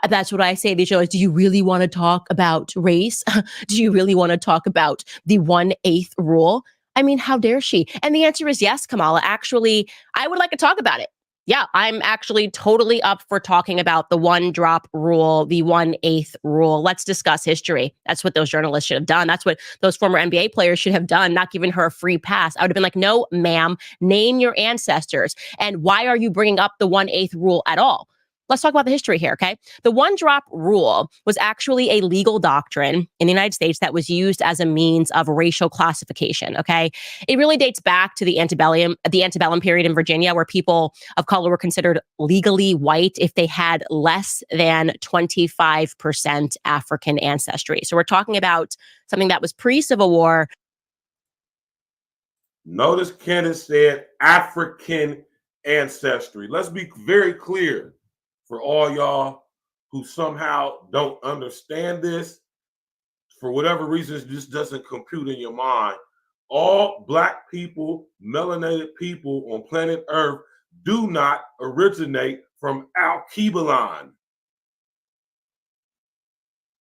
That's what I say. They show is, do you really want to talk about race? Do you really want to talk about the 1/8 rule? I mean, how dare she? And the answer is yes, Kamala. Actually, I would like to talk about it. Yeah, I'm actually totally up for talking about the 1-drop rule, the 1/8 rule. Let's discuss history. That's what those journalists should have done. That's what those former NBA players should have done, not giving her a free pass. I would have been like, no, ma'am, name your ancestors. And why are you bringing up the 1/8 rule at all? Let's talk about the history here, okay? The 1-drop rule was actually a legal doctrine in the United States that was used as a means of racial classification, okay? It really dates back to the antebellum period in Virginia, where people of color were considered legally white if they had less than 25% African ancestry. So we're talking about something that was pre-Civil War. Notice Candace said African ancestry. Let's be very clear. For all y'all who somehow don't understand this, for whatever reason, this doesn't compute in your mind. All black people, melanated people on planet Earth do not originate from Al-Kebalan.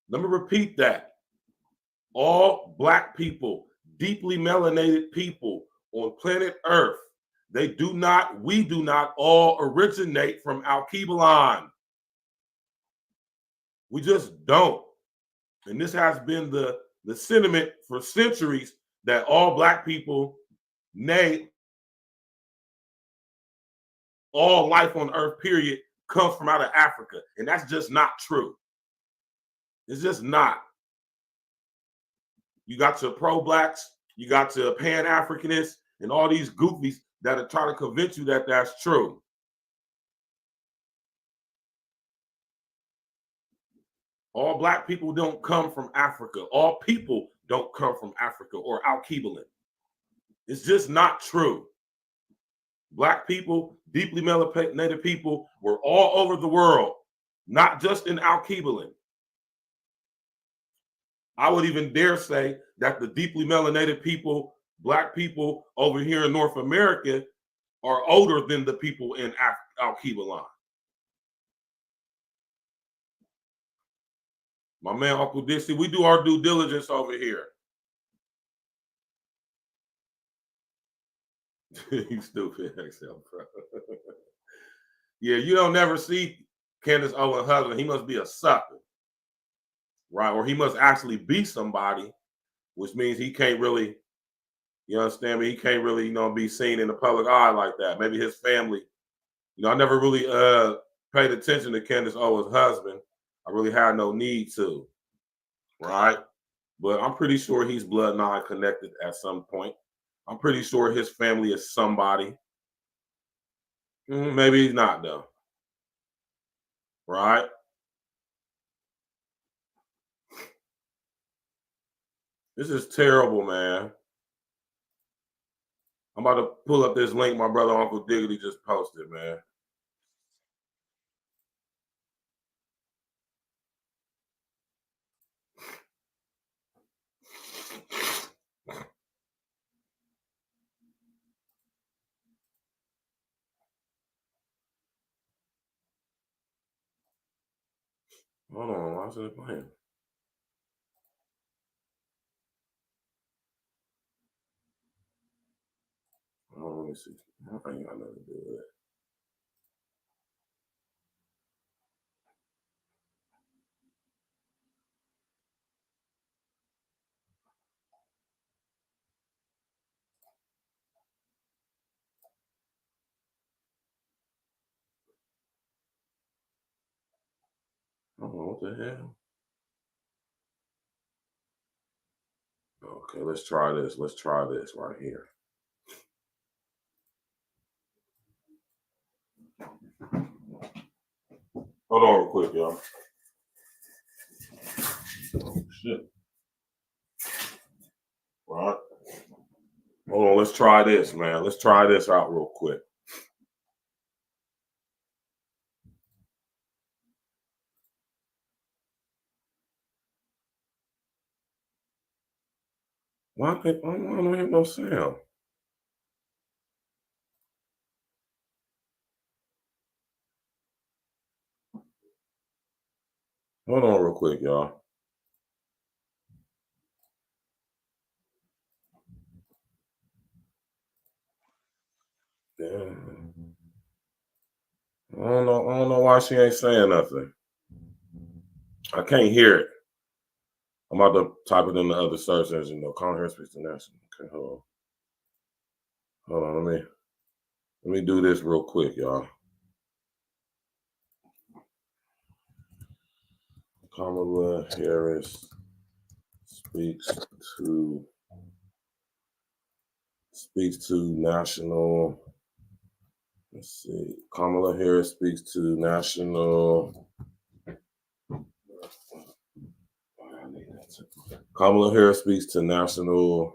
Let me repeat that. All black people, deeply melanated people on planet Earth, we do not all originate from Al-Kebalan. We just don't. And this has been the sentiment for centuries that all Black people, nay, all life on Earth, period, comes from out of Africa. And that's just not true. It's just not. You got your pro-Blacks, you got your Pan-Africanists, and all these goofies that are trying to convince you that that's true. All Black people don't come from Africa. All people don't come from Africa or Al-Kebalan. It's just not true. Black people, deeply melanated people, were all over the world, not just in Al-Kebalan. I would even dare say that the deeply melanated people, Black people over here in North America, are older than the people in Al-Kebalan. My man, Uncle Dixie, we do our due diligence over here. You stupid, XL, bro. Yeah, you don't never see Candace Owens' husband. He must be a sucker, right? Or he must actually be somebody, which means he can't really, you understand me? He can't really, be seen in the public eye like that. Maybe his family, I never really paid attention to Candace Owens' husband. I really had no need to, right? But I'm pretty sure he's bloodline connected at some point. I'm pretty sure his family is somebody. Maybe he's not, though. Right? This is terrible, man. I'm about to pull up this link my brother Uncle Diggity just posted, man. Hold on, why is it playing? Oh, let me see. I ain't got nothing to do with it. Oh, what the hell? Okay, let's try this. Let's try this right here. Hold on real quick, y'all. Oh, shit. Right. Hold on, let's try this, man. Let's try this out real quick. Why don't hear no sound? Hold on real quick, y'all. Damn. I don't know why she ain't saying nothing. I can't hear it. I'm about to type it in the other search engine though. Call her speaks to national. Okay, hold on. Let me do this real quick, y'all. Kamala Harris speaks to national. Let's see. Kamala Harris speaks to national. Kamala Harris speaks to national.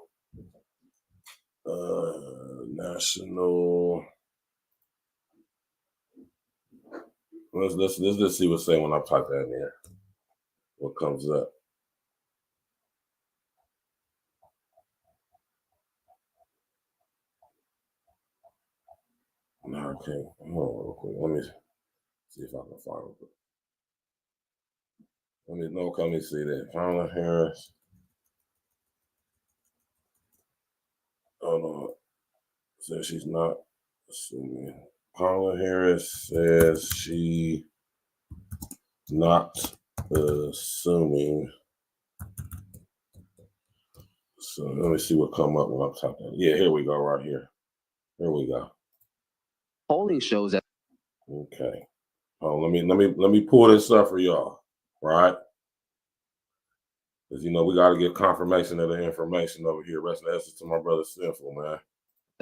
Let's just see what's saying when I type that in there. What comes up? No, I can't. Hold on real quick. Let me see if I can find it. Let me see that. Kamala Harris. Hold on. says she's not assuming. Kamala Harris says she not assuming. So let me see what come up when I'm talking. Yeah, here we go, right here. Here we go. Polling shows that. Okay. Oh, let me pull this up for y'all, right? Because you know we got to get confirmation of the information over here. Rest in essence to my brother Sinful, man.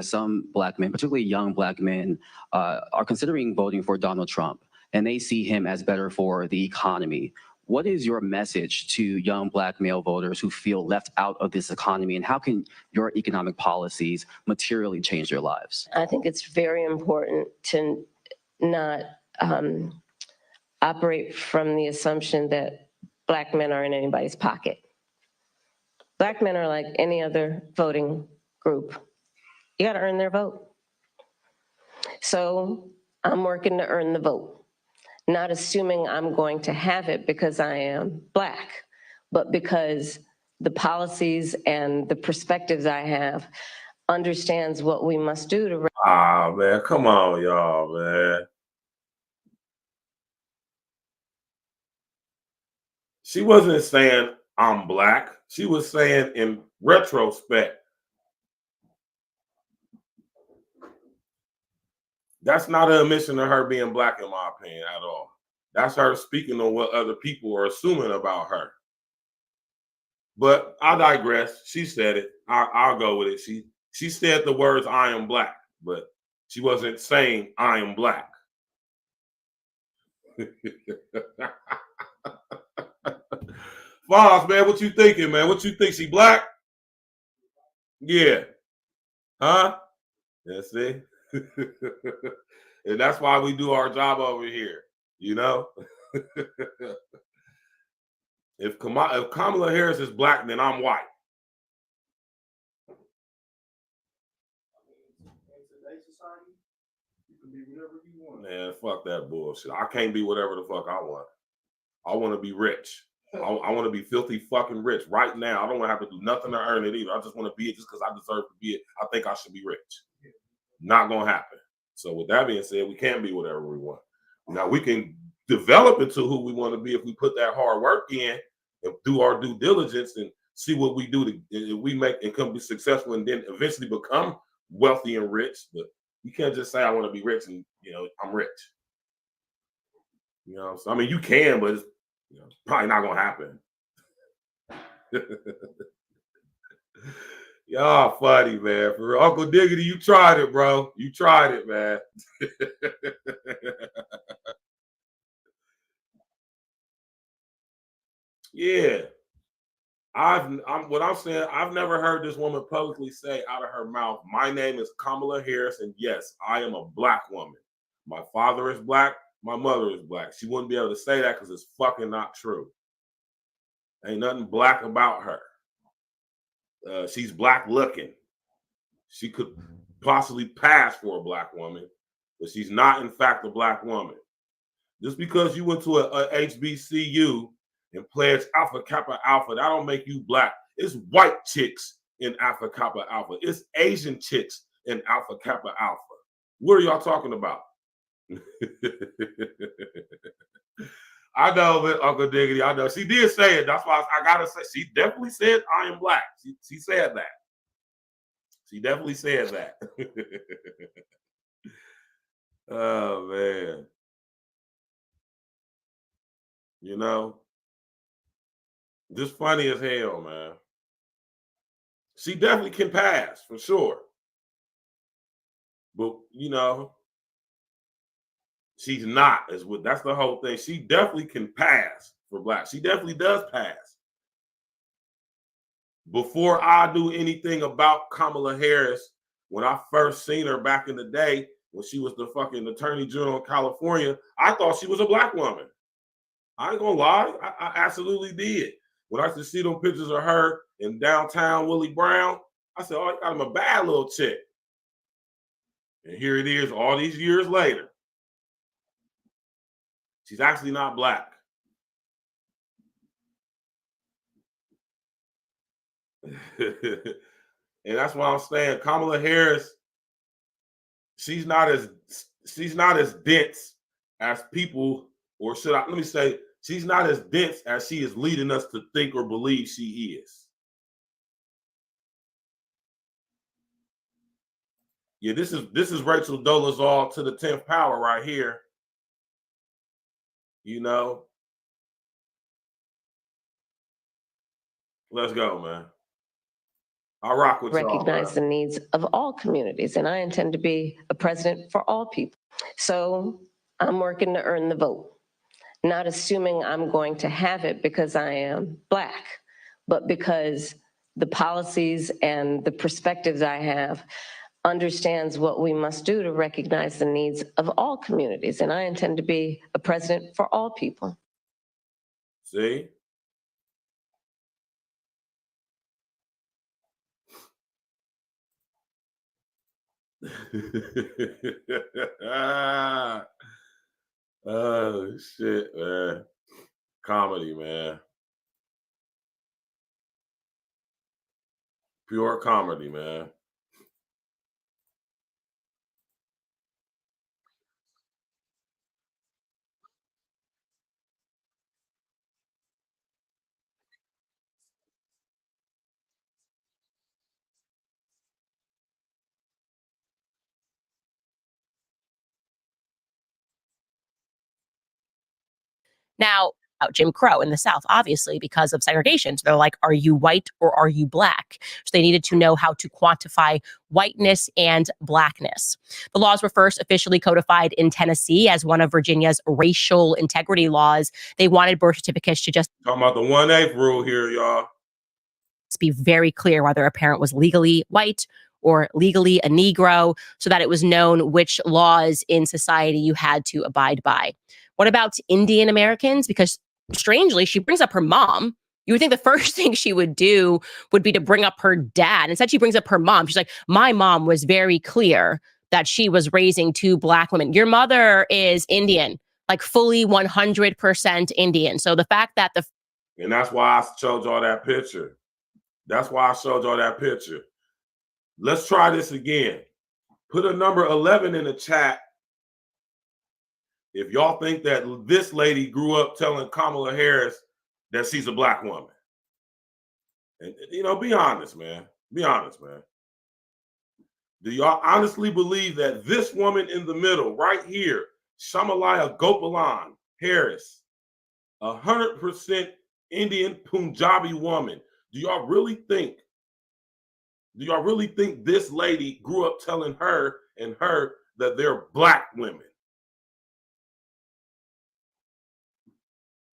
Some black men, particularly young black men, are considering voting for Donald Trump, and they see him as better for the economy. What is your message to young black male voters who feel left out of this economy, and how can your economic policies materially change their lives? I think it's very important to not operate from the assumption that black men are in anybody's pocket. Black men are like any other voting group. You got to earn their vote. So I'm working to earn the vote, not assuming I'm going to have it because I am black, but because the policies and the perspectives I have understands what we must do to. Ah, man, come on, y'all, man. She wasn't saying I'm black. She was saying in retrospect. That's not an admission of her being black, in my opinion, at all. That's her speaking on what other people are assuming about her. But I digress. She said it. I'll go with it. She said the words "I am black," but she wasn't saying "I am black." Foz, man, what you thinking, man? What you think? She black? Yeah. Huh? That's it. And that's why we do our job over here, you know? If Kamala Harris is black, then I'm white. Man, fuck that bullshit. I can't be whatever the fuck I want. I want to be rich. I want to be filthy fucking rich right now. I don't want to have to do nothing to earn it either. I just want to be it just because I deserve to be it. I think I should be rich. Not going to happen. So with that being said, we can't be whatever we want. Now we can develop into who we want to be if we put that hard work in and do our due diligence and see what we do to we make and come be successful and then eventually become wealthy and rich. But you can't just say I want to be rich and I'm rich. So I mean you can, but it's probably not gonna happen. Y'all funny, man. For real. Uncle Diggity, you tried it, bro. You tried it, man. Yeah. I'm saying, I've never heard this woman publicly say out of her mouth, my name is Kamala Harris, and yes, I am a black woman. My father is black, my mother is black. She wouldn't be able to say that because it's fucking not true. Ain't nothing black about her. She's black looking. She could possibly pass for a black woman, but she's not, in fact, a black woman. Just because you went to a HBCU and pledged Alpha Kappa Alpha, that don't make you black. It's white chicks in Alpha Kappa Alpha. It's Asian chicks in Alpha Kappa Alpha. What are y'all talking about? I know, but Uncle Diggity, I know. She did say it. That's why I gotta say, she definitely said I am black. She said that. She definitely said that. Oh, man. Just funny as hell, man. She definitely can pass, for sure. But, she's not. That's the whole thing. She definitely can pass for black. She definitely does pass. Before I do anything about Kamala Harris, when I first seen her back in the day, when she was the fucking attorney general of California, I thought she was a black woman. I ain't gonna lie. I absolutely did. When I used to see them pictures of her in downtown Willie Brown, I said, oh, I'm a bad little chick. And here it is all these years later. She's actually not black. And that's why I'm saying Kamala Harris she's not as dense as people, or should I let me say, she's not as dense as she is leading us to think or believe she is. Yeah, this is Rachel Dolezal to the 10th power right here. You know. Let's go, man. I rock with y'all. Recognize the needs of all communities, and I intend to be a president for all people. So I'm working to earn the vote, not assuming I'm going to have it because I am Black, but because the policies and the perspectives I have understands what we must do to recognize the needs of all communities, and I intend to be a president for all people. See? Oh shit, man. Comedy, man. Pure comedy, man. Now, Jim Crow in the South, obviously, because of segregation. So they're like, are you white or are you Black? So they needed to know how to quantify whiteness and Blackness. The laws were first officially codified in Tennessee as one of Virginia's racial integrity laws. They wanted birth certificates to just talking about the 1/8 rule here, y'all. Be very clear whether a parent was legally white or legally a Negro, so that it was known which laws in society you had to abide by. What about Indian Americans? Because strangely, she brings up her mom. You would think the first thing she would do would be to bring up her dad. Instead, she brings up her mom. She's like, my mom was very clear that she was raising 2 Black women. Your mother is Indian, like fully 100% Indian. So the fact that and that's why I showed y'all that picture. That's why I showed y'all that picture. Let's try this again. Put a number 11 in the chat if y'all think that this lady grew up telling Kamala Harris that she's a Black woman. And, you know, be honest, man. Be honest, man. Do y'all honestly believe that this woman in the middle, right here, Kamala Gopalan Harris, 100% Indian Punjabi woman, do y'all really think this lady grew up telling her and her that they're Black women?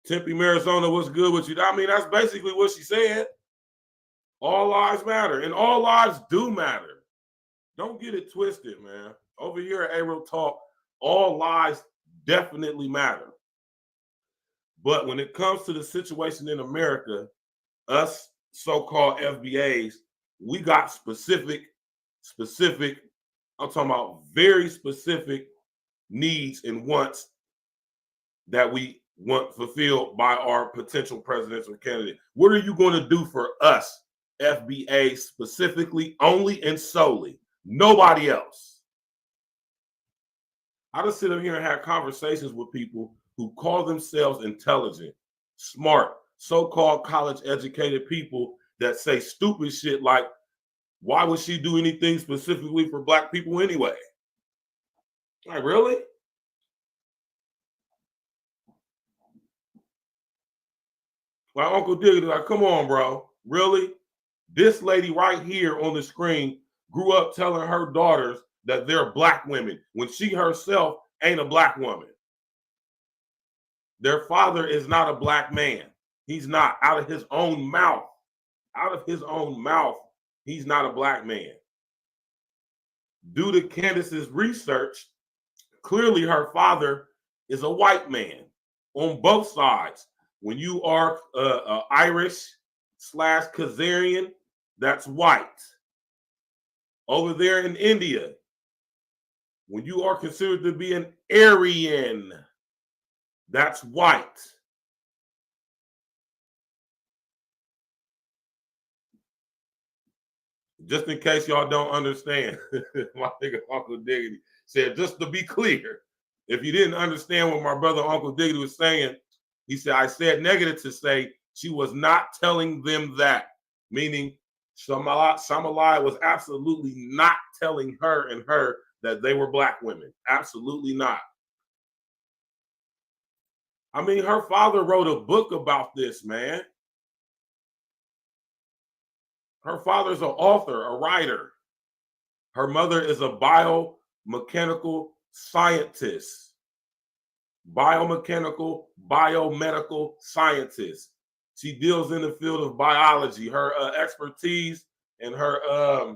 Tempe, Arizona, what's good with you? I mean, that's basically what she said. All lives matter, and all lives do matter. Don't get it twisted, man. Over here at A-Real Talk, all lives definitely matter. But when it comes to the situation in America, us so-called FBAs, we got specific, I'm talking about very specific needs and wants that we want fulfilled by our potential presidential candidate. What are you going to do for us, FBA, specifically, only and solely? Nobody else. I just sit up here and have conversations with people who call themselves intelligent, smart, so-called college-educated people that say stupid shit like, why would she do anything specifically for Black people anyway? Like, really? Like Uncle Diggity, like, come on, bro. Really? This lady right here on the screen grew up telling her daughters that they're Black women when she herself ain't a Black woman. Their father is not a Black man. He's not. Out of his own mouth. Out of his own mouth, he's not a Black man. Due to Candace's research, clearly her father is a white man on both sides. When you are Irish/Khazarian, that's white. Over there in India, when you are considered to be an Aryan, that's white. Just in case y'all don't understand, my nigga Uncle Diggity said, just to be clear, if you didn't understand what my brother Uncle Diggity was saying, he said, I said negative to say she was not telling them that, meaning Shamalai was absolutely not telling her and her that they were black women. Absolutely not. I mean, her father wrote a book about this, man. Her father's an author, a writer. Her mother is a biomechanical scientist. Biomechanical, biomedical scientist. She deals in the field of biology. Her expertise and her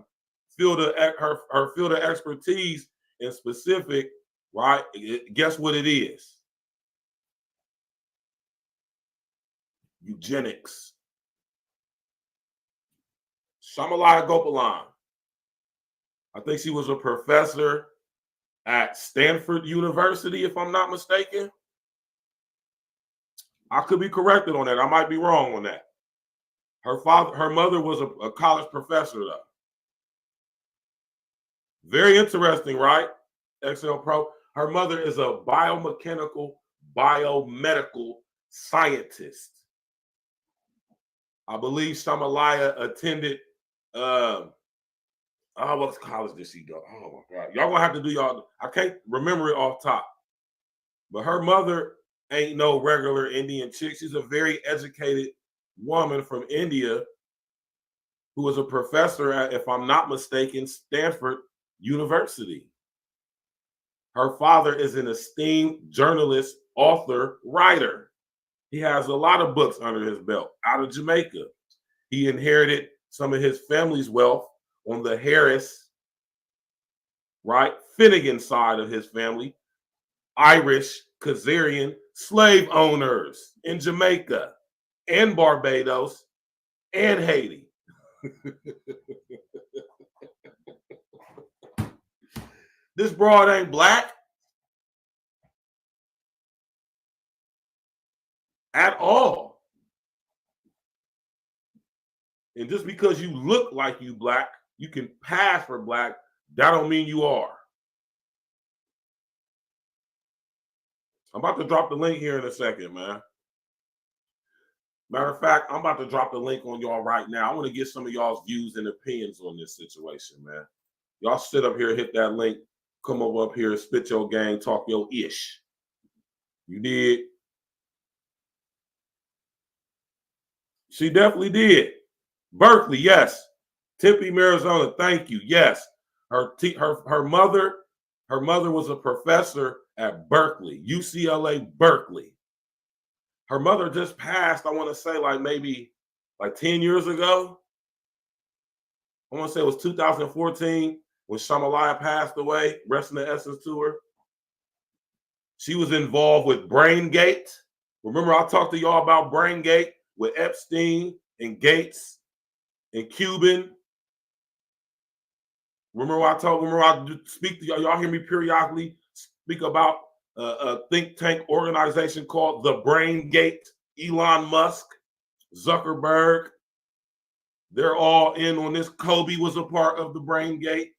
field of expertise in specific, right? Guess what it is? Eugenics. Shamalaya Gopalan. I think she was a professor at Stanford University, if I'm not mistaken. I could be corrected on that. I might be wrong on that. Her mother was a college professor, though. Very interesting, right? XL Pro. Her mother is a biomechanical, biomedical scientist. I believe Shamalaya attended. What college did she go? Oh my God, y'all gonna have to do y'all. I can't remember it off top, but her mother ain't no regular Indian chick. She's a very educated woman from India who was a professor at, if I'm not mistaken, Stanford University. Her father is an esteemed journalist, author, writer. He has a lot of books under his belt out of Jamaica. He inherited some of his family's wealth on the Harris, right, Finnegan side of his family, Irish, Khazarian slave owners in Jamaica and Barbados and Haiti. This broad ain't black at all. And just because you look like you black, you can pass for black, that don't mean you are. I'm about to drop the link here in a second, man. Matter of fact, I'm about to drop the link on y'all right now. I want to get some of y'all's views and opinions on this situation, man. Y'all sit up here, hit that link, come over up here, spit your game, talk your ish. You did. She definitely did. Berkeley, yes. Tempe, Arizona, thank you. Yes. Her mother was a professor at Berkeley, UCLA Berkeley. Her mother just passed, I want to say maybe 10 years ago. I want to say it was 2014 when Shamalaya passed away, rest in the essence to her. She was involved with BrainGate. Remember I talked to y'all about BrainGate with Epstein and Gates and Cuban. Remember I speak to y'all hear me periodically speak about a think tank organization called the BrainGate. Elon Musk, Zuckerberg, they're all in on this. Kobe was a part of the BrainGate.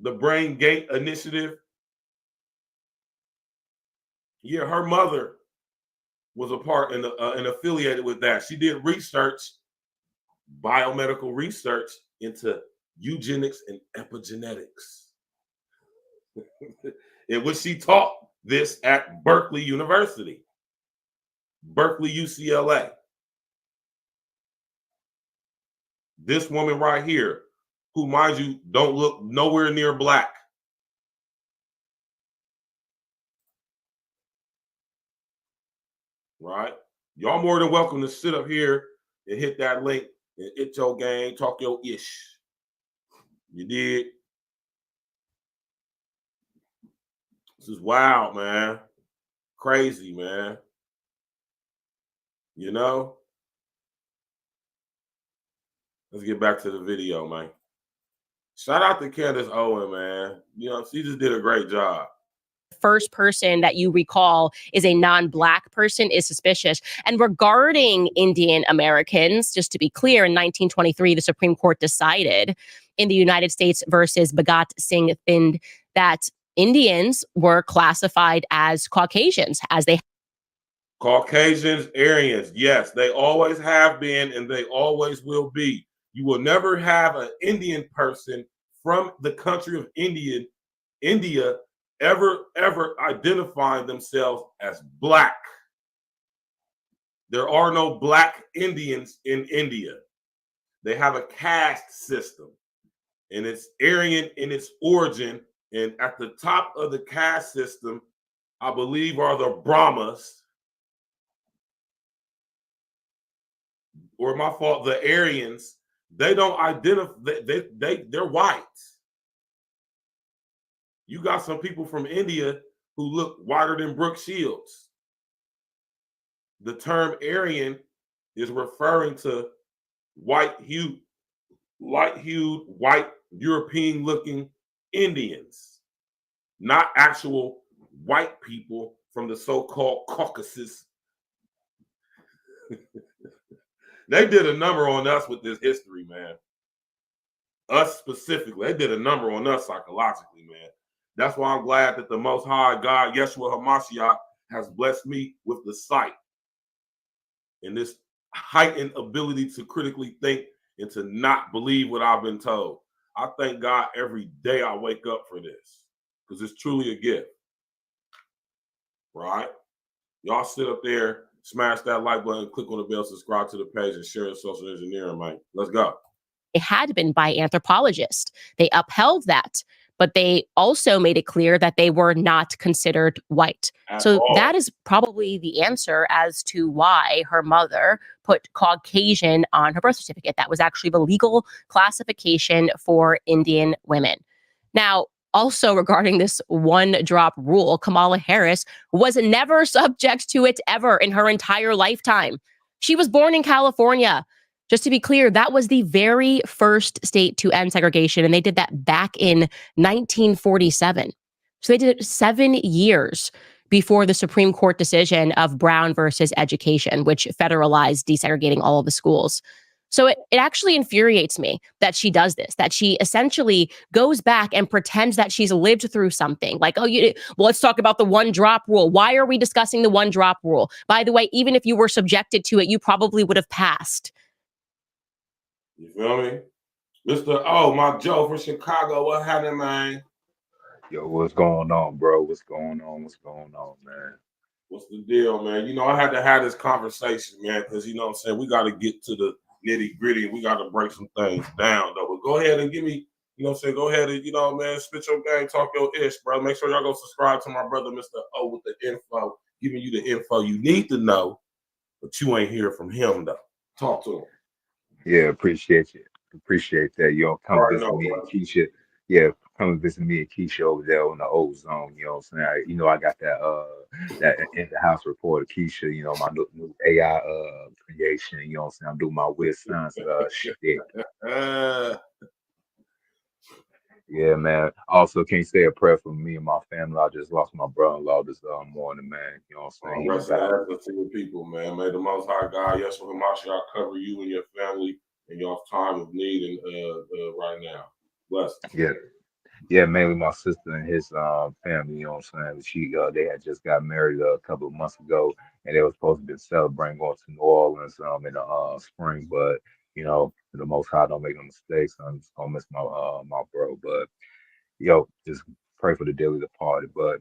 The BrainGate initiative. Yeah, her mother was a part and affiliated with that. She did research, biomedical research into eugenics and epigenetics. In which she taught this at Berkeley University, Berkeley, UCLA. This woman right here, who, mind you, don't look nowhere near black. Right? Y'all more than welcome to sit up here and hit that link and hit your game, talk your ish. You did. This is wild, man. Crazy, man. You know? Let's get back to the video, man. Shout out to Candace Owen, man. You know, she just did a great job. first person that you recall is a non-Black person is suspicious. And regarding Indian Americans, just to be clear, in 1923, the Supreme Court decided in the United States versus Bhagat Singh Thind that Indians were classified as Caucasians, as they Caucasians, Aryans, yes, they always have been and they always will be. You will never have an Indian person from the country of India ever identifying themselves as Black. There are no Black Indians in India. They have a caste system, and it's Aryan in its origin. And at the top of the caste system, I believe, are the Brahmas, or my fault, the Aryans. They don't identify, they're white. You got some people from India who look whiter than Brooke Shields. The term Aryan is referring to light-hued, white, European-looking Indians, not actual white people from the so-called Caucasus. They did a number on us with this history, man. Us specifically, they did a number on us psychologically, man. That's why I'm glad that the Most High God, Yeshua HaMashiach, has blessed me with the sight and this heightened ability to critically think and to not believe what I've been told. I thank God every day I wake up for this, because it's truly a gift, right? Y'all sit up there, smash that like button, click on the bell, subscribe to the page, and share the social engineering, man. Let's go. it had been by anthropologists. They upheld that, but they also made it clear that they were not considered white. So that is probably the answer as to why her mother put Caucasian on her birth certificate. That was actually the legal classification for Indian women. Now, also regarding this one-drop rule, Kamala Harris was never subject to it ever in her entire lifetime. She was born in California. Just to be clear, that was the very first state to end segregation, and they did that back in 1947. So they did it 7 years before the Supreme Court decision of Brown versus Education, which federalized desegregating all of the schools. So it actually infuriates me that she does this, that she essentially goes back and pretends that she's lived through something. Like, well, let's talk about the one-drop rule. Why are we discussing the one-drop rule? By the way, even if you were subjected to it, you probably would have passed. You feel me? Mr. O, my Joe from Chicago, what happened, man? Yo, what's going on, bro? What's going on? What's going on, man? What's the deal, man? You know, I had to have this conversation, man, because, you know what I'm saying, we got to get to the nitty gritty. We got to break some things down, though. But go ahead and give me, you know what I'm saying, go ahead and, you know, man, spit your game, talk your ish, bro. Make sure y'all go subscribe to my brother, Mr. O, with the info, giving you the info you need to know, but you ain't hear from him, though. Talk to him. Yeah, appreciate you. Appreciate that. You know, come visit me and Keisha. Yeah, come visit me and Keisha over there on the ozone. You know what I'm saying? I got that in the house report of Keisha. You know, my new AI creation. You know what I'm saying? I'm doing my weird science shit. Yeah, man. Also, can't say a prayer for me and my family. I just lost my brother-in-law this morning, man. You know what I'm saying? Rest to the people, man. May the Most High God, Yeshua HaMashiach, cover you and your family in your time of need and right now. Bless. Yeah, mainly my sister and his family. You know what I'm saying? They had just got married a couple of months ago, and they were supposed to be celebrating going to New Orleans in the spring, but you know, the Most High don't make no mistakes. I'm just gonna miss my my bro, but yo, just pray for the daily departed. But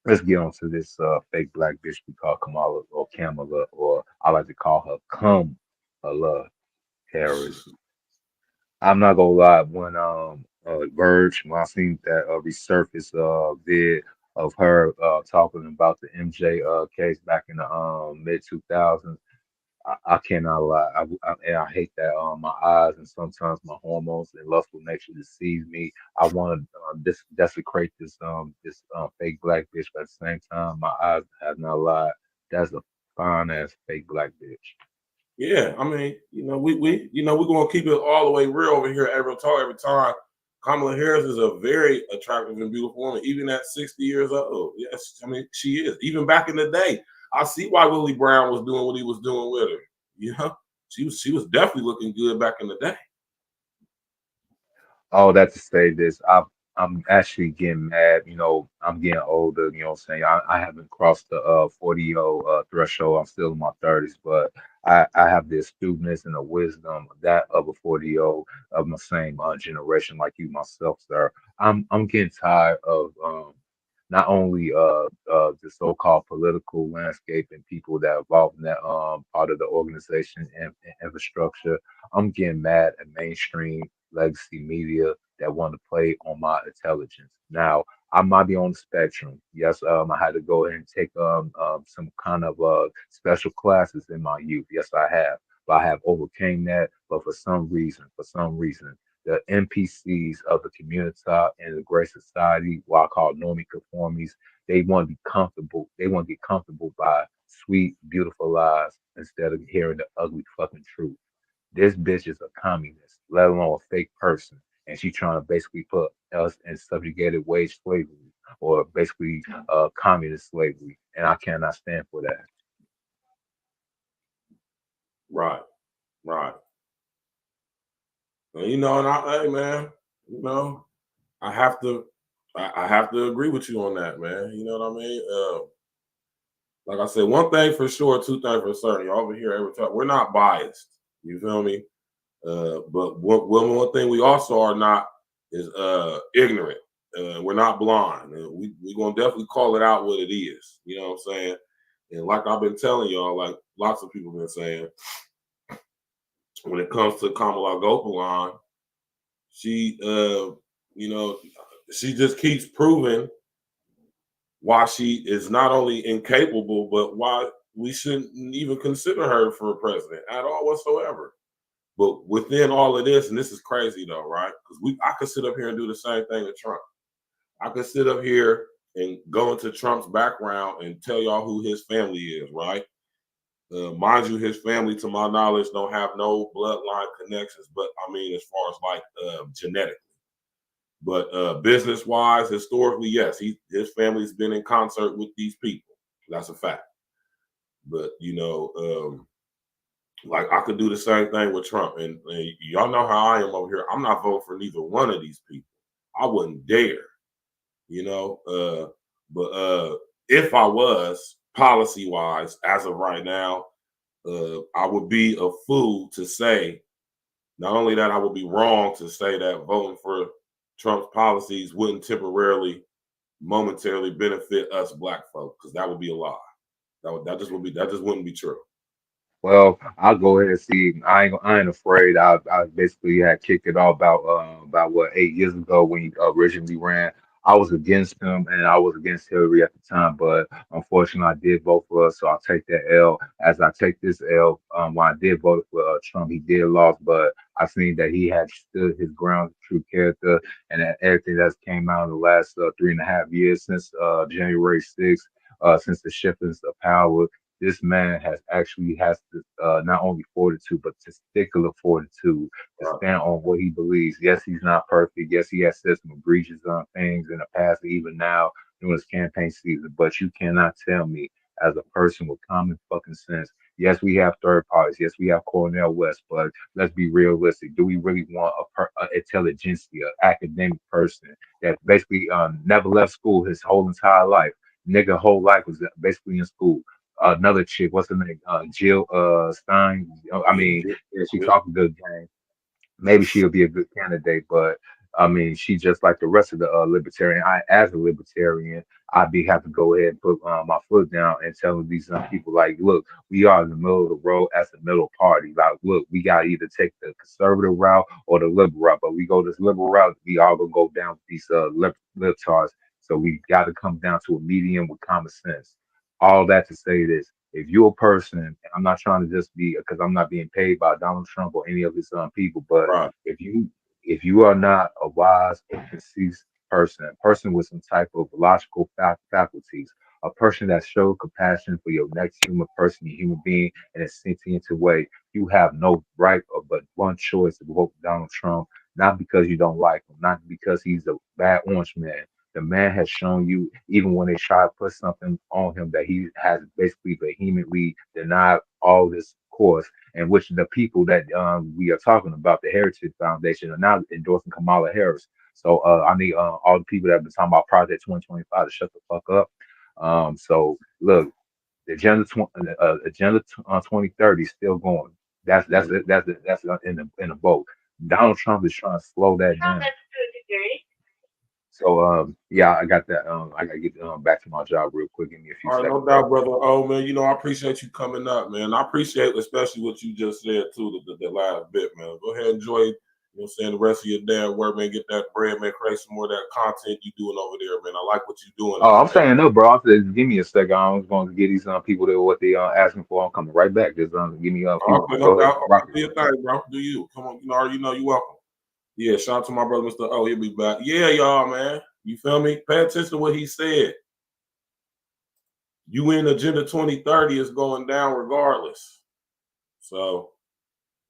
let's get on to this fake black bitch we call Kamala or Kamala, or I like to call her Kamala Harris. I'm not gonna lie, when Verge, when I seen that resurface vid of her talking about the MJ case back in the mid 2000s, I cannot lie. And I hate that my eyes and sometimes my hormones and lustful nature deceives me. I want to desecrate this fake black bitch, but at the same time, my eyes have not lied. That's a fine ass fake black bitch. Yeah, I mean, you know, we're gonna keep it all the way real over here every time. Kamala Harris is a very attractive and beautiful woman, even at 60 years old. Yes, I mean, she is. Even back in the day, I see why Willie Brown was doing what he was doing with her. You know, she was definitely looking good back in the day. All that to say this, I'm actually getting mad. You know, I'm getting older. You know what I'm saying? I haven't crossed the 40-year-old threshold. I'm still in my 30s, but I have the astuteness and the wisdom of that of a 40-year-old of my same generation, like you myself, sir. I'm getting tired of not only the so-called political landscape and people that are involved in that part of the organization and infrastructure. I'm getting mad at mainstream legacy media that want to play on my intelligence. Now, I might be on the spectrum. Yes, I had to go ahead and take some kind of special classes in my youth. Yes, I have. But I have overcame that. But for some reason, the NPCs of the community and the great society, what I call normie conformies, they want to be comfortable. They want to get comfortable by sweet, beautiful lies instead of hearing the ugly fucking truth. This bitch is a communist, let alone a fake person. And she trying to basically put us in subjugated wage slavery or basically communist slavery. And I cannot stand for that. Right, right. And, you know, and hey man, you know, I have to I have to agree with you on that, man. You know what I mean? Like I said, one thing for sure, two things for certain. Y'all over here every time. We're not biased. You feel me? But one thing we also are not is ignorant. We're not blind. We gonna definitely call it out what it is. You know what I'm saying? And like I've been telling y'all, like lots of people been saying, when it comes to Kamala Gopalan, she you know, she just keeps proving why she is not only incapable, but why we shouldn't even consider her for president at all whatsoever. But within all of this, and this is crazy though, right? Because I could sit up here and do the same thing to Trump. I could sit up here and go into Trump's background and tell y'all who his family is, right? Mind you, his family, to my knowledge, don't have no bloodline connections, but I mean, as far as like genetically. But business-wise, historically, yes, his family's been in concert with these people. That's a fact. But you know, like I could do the same thing with Trump, and y'all know how I am over here. I'm not voting for neither one of these people. I wouldn't dare, you know. But if I was policy-wise, as of right now, I would be a fool to say. Not only that, I would be wrong to say that voting for Trump's policies wouldn't temporarily, momentarily benefit us black folk, because that would be a lie. That just wouldn't be true. Well, I'll go ahead and see. I ain't afraid. I basically had kicked it off about what 8 years ago when he originally ran. I was against him and I was against Hillary at the time, but unfortunately I did vote for us, so I'll take that L. As I take this L, when I did vote for Trump, he did lose, but I seen that he had stood his ground, true character, and that everything that's came out in the last 3.5 years since January 6th, since the shiftings of power. This man has this not only fortitude but testicular fortitude to stand on what he believes. Yes, he's not perfect. Yes, he has said some egregious things in the past, even now during his campaign season. But you cannot tell me, as a person with common fucking sense. Yes, we have third parties. Yes, we have Cornell West. But let's be realistic. Do we really want a intelligentsia, academic person that basically never left school his whole entire life? Nigga, whole life was basically in school. Another chick, what's her name? Jill Stein. I mean, yeah, she talked a good game. Maybe she'll be a good candidate, but I mean, she just like the rest of the libertarian. As a libertarian, I'd be have to go ahead and put my foot down and tell these people like, look, we are in the middle of the road as a middle party. Like, look, we got to either take the conservative route or the liberal route. But we go this liberal route, we all gonna go down with these libtards. So we got to come down to a medium with common sense. All that to say this: if you're a person, and I'm not trying to just be because I'm not being paid by Donald Trump or any of his people, but Right. if you are not a wise or concise person, a person with some type of logical faculties, a person that shows compassion for your next human person, your human being, in a sentient way, you have no right or but one choice to vote Donald Trump. not because you don't like him, not because he's a bad orange man. The man has shown you, even when they try to put something on him, that he has basically vehemently denied all this course, and which the people that we are talking about, the Heritage Foundation, are now endorsing Kamala Harris. So I need all the people that have been talking about Project 2025 to shut the fuck up. So look, the Agenda 2030 is still going. That's in the boat. Donald Trump is trying to slow that down. So yeah, I got that. I gotta get back to my job real quick. Give me a few All right, seconds. no doubt, brother. Oh man, you know I appreciate you coming up, man. I appreciate especially what you just said too, the last bit, man. Go ahead, enjoy. You know, what I'm saying the rest of your damn work, man. Get that bread, man. Create some more of that content you doing over there, man. I like what you're doing. Oh, I'm saying no, bro. I said, give me a second. I was going to get these people that what they asking for. I'm coming right back. Just give me a few. Okay, no Go ahead, doubt. rock Do your thing, bro. Do you? Come on, you already know you're welcome. Yeah, shout out to my brother, Mr. O. He'll be back. Yeah, y'all, man. You feel me? Pay attention to what he said. UN Agenda 2030 is going down regardless. So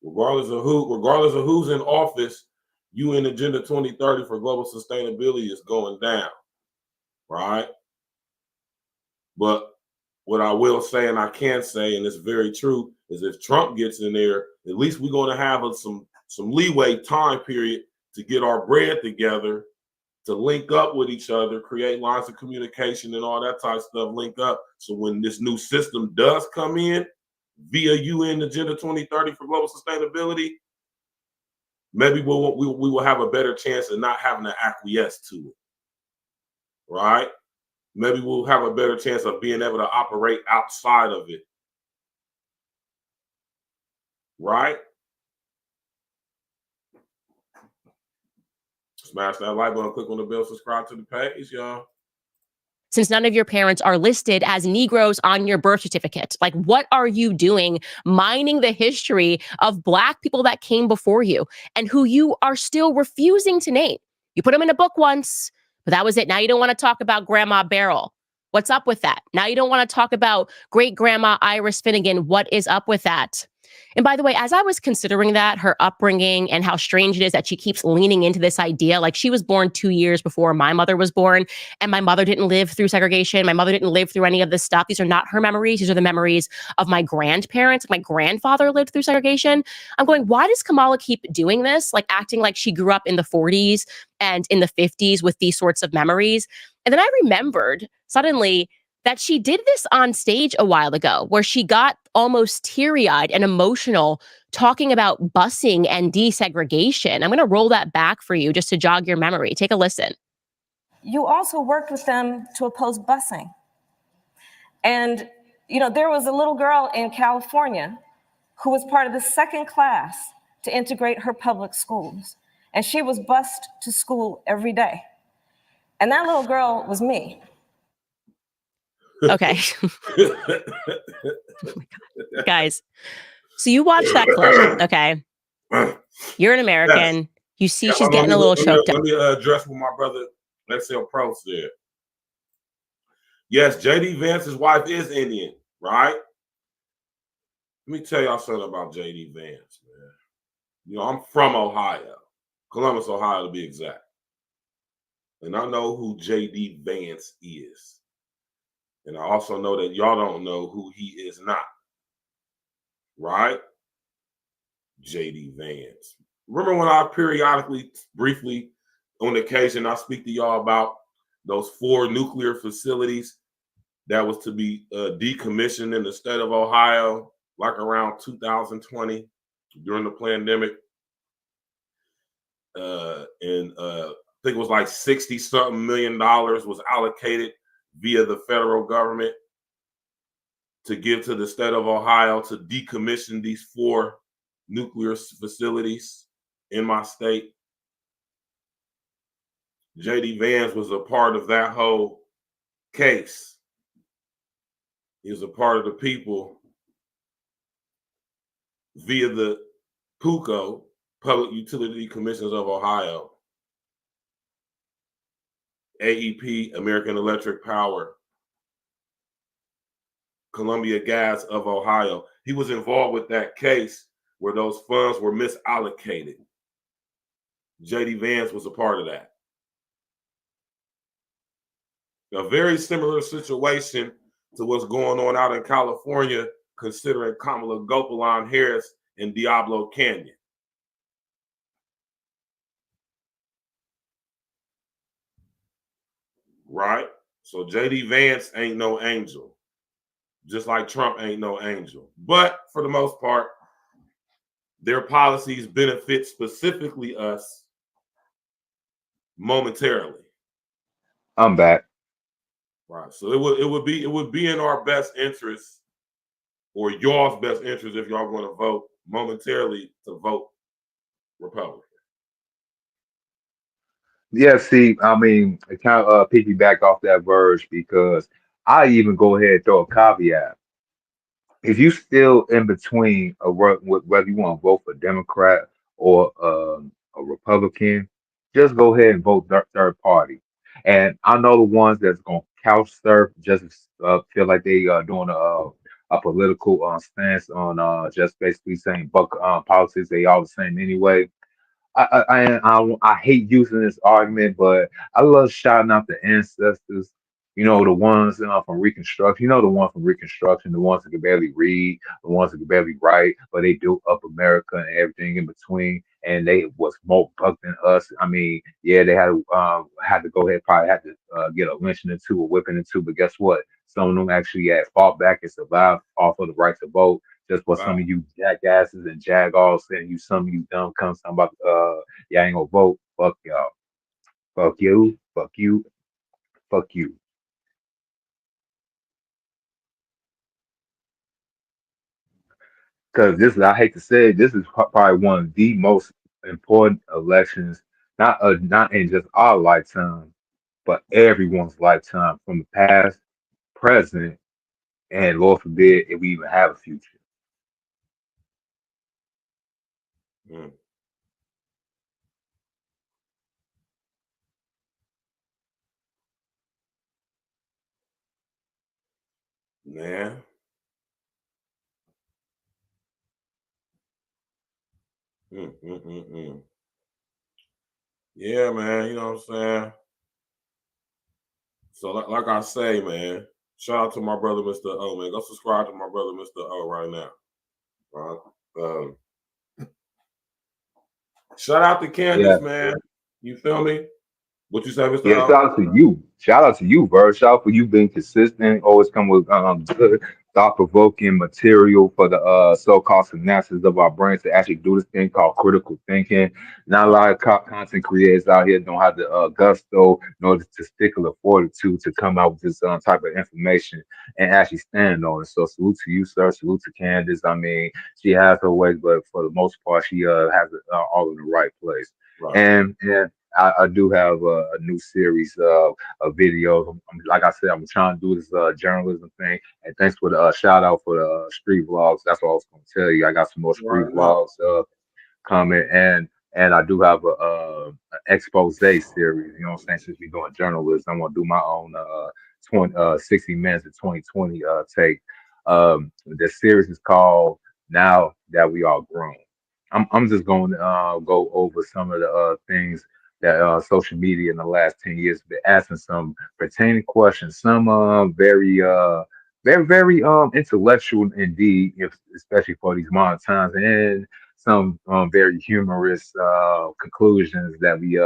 regardless of who's in office, UN Agenda 2030 for global sustainability is going down. Right? But what I will say, and I can say, and it's very true, is if Trump gets in there, at least we're going to have some leeway time period to get our bread together, to link up with each other, create lines of communication and all that type of stuff, link up. So when this new system does come in via UN Agenda 2030 for global sustainability, maybe we will have a better chance of not having to acquiesce to it, right? Maybe we'll have a better chance of being able to operate outside of it, right? Smash that like button, click on the bell, subscribe to the page, y'all. Since none of your parents are listed as Negroes on your birth certificate, like what are you doing mining the history of Black people that came before you and who you are still refusing to name? You put them in a book once, but that was it. Now you don't want to talk about Grandma Beryl. What's up with that? Now you don't want to talk about great grandma Iris Finnegan. What is up with that? And by the way, as I was considering that, her upbringing and how strange it is that she keeps leaning into this idea, like she was born 2 years before my mother was born, and my mother didn't live through segregation. My mother didn't live through any of this stuff. These are not her memories. These are the memories of my grandparents. My grandfather lived through segregation. I'm going, why does Kamala keep doing this? Like acting like she grew up in the 40s and in the 50s with these sorts of memories. And then I remembered suddenly that she did this on stage a while ago, where she got almost teary-eyed and emotional talking about busing and desegregation. I'm going to roll that back for you just to jog your memory. Take a listen. You also worked with them to oppose busing. And, you know, there was a little girl in California who was part of the second class to integrate her public schools. And she was bused to school every day. And that little girl was me. Okay. Oh my God. Guys, so you watch that clip, okay? You're an American. Yes. You see she's getting a little choked up. Let me address what my brother XL Pro said. Yes, J.D. Vance's wife is Indian, right? Let me tell y'all something about J.D. Vance, man. You know, I'm from Ohio, Columbus, Ohio to be exact. And I know who J.D. Vance is. And I also know that y'all don't know who he is not. Right? J.D. Vance. Remember when I periodically, briefly, on occasion, I speak to y'all about those 4 nuclear facilities that was to be decommissioned in the state of Ohio, like around 2020 during the pandemic. And I think it was like $60-something million was allocated via the federal government to give to the state of Ohio to decommission these 4 nuclear facilities in my state. J.D. Vance was a part of that whole case. He was a part of the people via the PUCO, Public Utility Commissions of Ohio, AEP, American Electric Power, Columbia Gas of Ohio. He was involved with that case where those funds were misallocated. JD Vance was a part of that. A very similar situation to what's going on out in California, considering Kamala Gopalon Harris in Diablo Canyon. Right? So JD Vance ain't no angel. Just like Trump ain't no angel. But for the most part, their policies benefit specifically us momentarily. I'm back. Right. So it would be in our best interest, or y'all's best interest, if y'all want to vote momentarily, to vote Republican. Yeah, see, I mean, it kind of piggyback off that verge because I even go ahead and throw a caveat. If you still in between whether you want to vote for Democrat or a Republican, just go ahead and vote third party. And I know the ones that's going to couch surf just feel like they doing a political stance on just basically saying buck politics. They all the same anyway. I hate using this argument, but I love shouting out the ancestors. You know, the ones from Reconstruction. You know, the ones from Reconstruction, the ones that can barely read, the ones that can barely write, but they built up America and everything in between. And they was more bucked than us. I mean, yeah, they had to go ahead, probably had to get a lynching into, a whipping into. But guess what? Some of them actually had fought back and survived off of the right to vote. Just what some of you jackasses and jagoffs and some of you dumb cunts talking about y'all ain't gonna vote. Fuck y'all. Fuck you. Fuck you. Fuck you. Because this is, I hate to say it, this is probably one of the most important elections, not in just our lifetime, but everyone's lifetime, from the past, present, and Lord forbid if we even have a future. Mm. Man. Yeah, man. You know what I'm saying? So, like I say, man, shout out to my brother, Mr. O, man. Go subscribe to my brother, Mr. O, right now. Right? Shout out to Yeah. Candace, man. You feel me? What you say, Mr. Yeah, O? shout out to you. Shout out to you, Bird. Shout out for you being consistent. Always come with good, thought-provoking material for the so-called synapses of our brains to actually do this thing called critical thinking. Not a lot of content creators out here don't have the gusto nor the testicular fortitude to come out with this type of information and actually stand on it. So salute to you, sir. Salute to Candace. I mean, she has her ways, but for the most part, she has it all in the right place. Right. And I do have a new series of videos. Like I said, I'm trying to do this journalism thing. And thanks for the shout out for the street vlogs. That's what I was going to tell you. I got some more street vlogs coming, and I do have a expose series. You know what I'm saying? Since we're doing journalism, I'm gonna do my own 60 minutes of 2020 take. The series is called "Now That We Are Grown." I'm just going to go over some of the things that social media in the last 10 years been asking, some pertaining questions, some very intellectual indeed, especially for these modern times, and some very humorous conclusions that we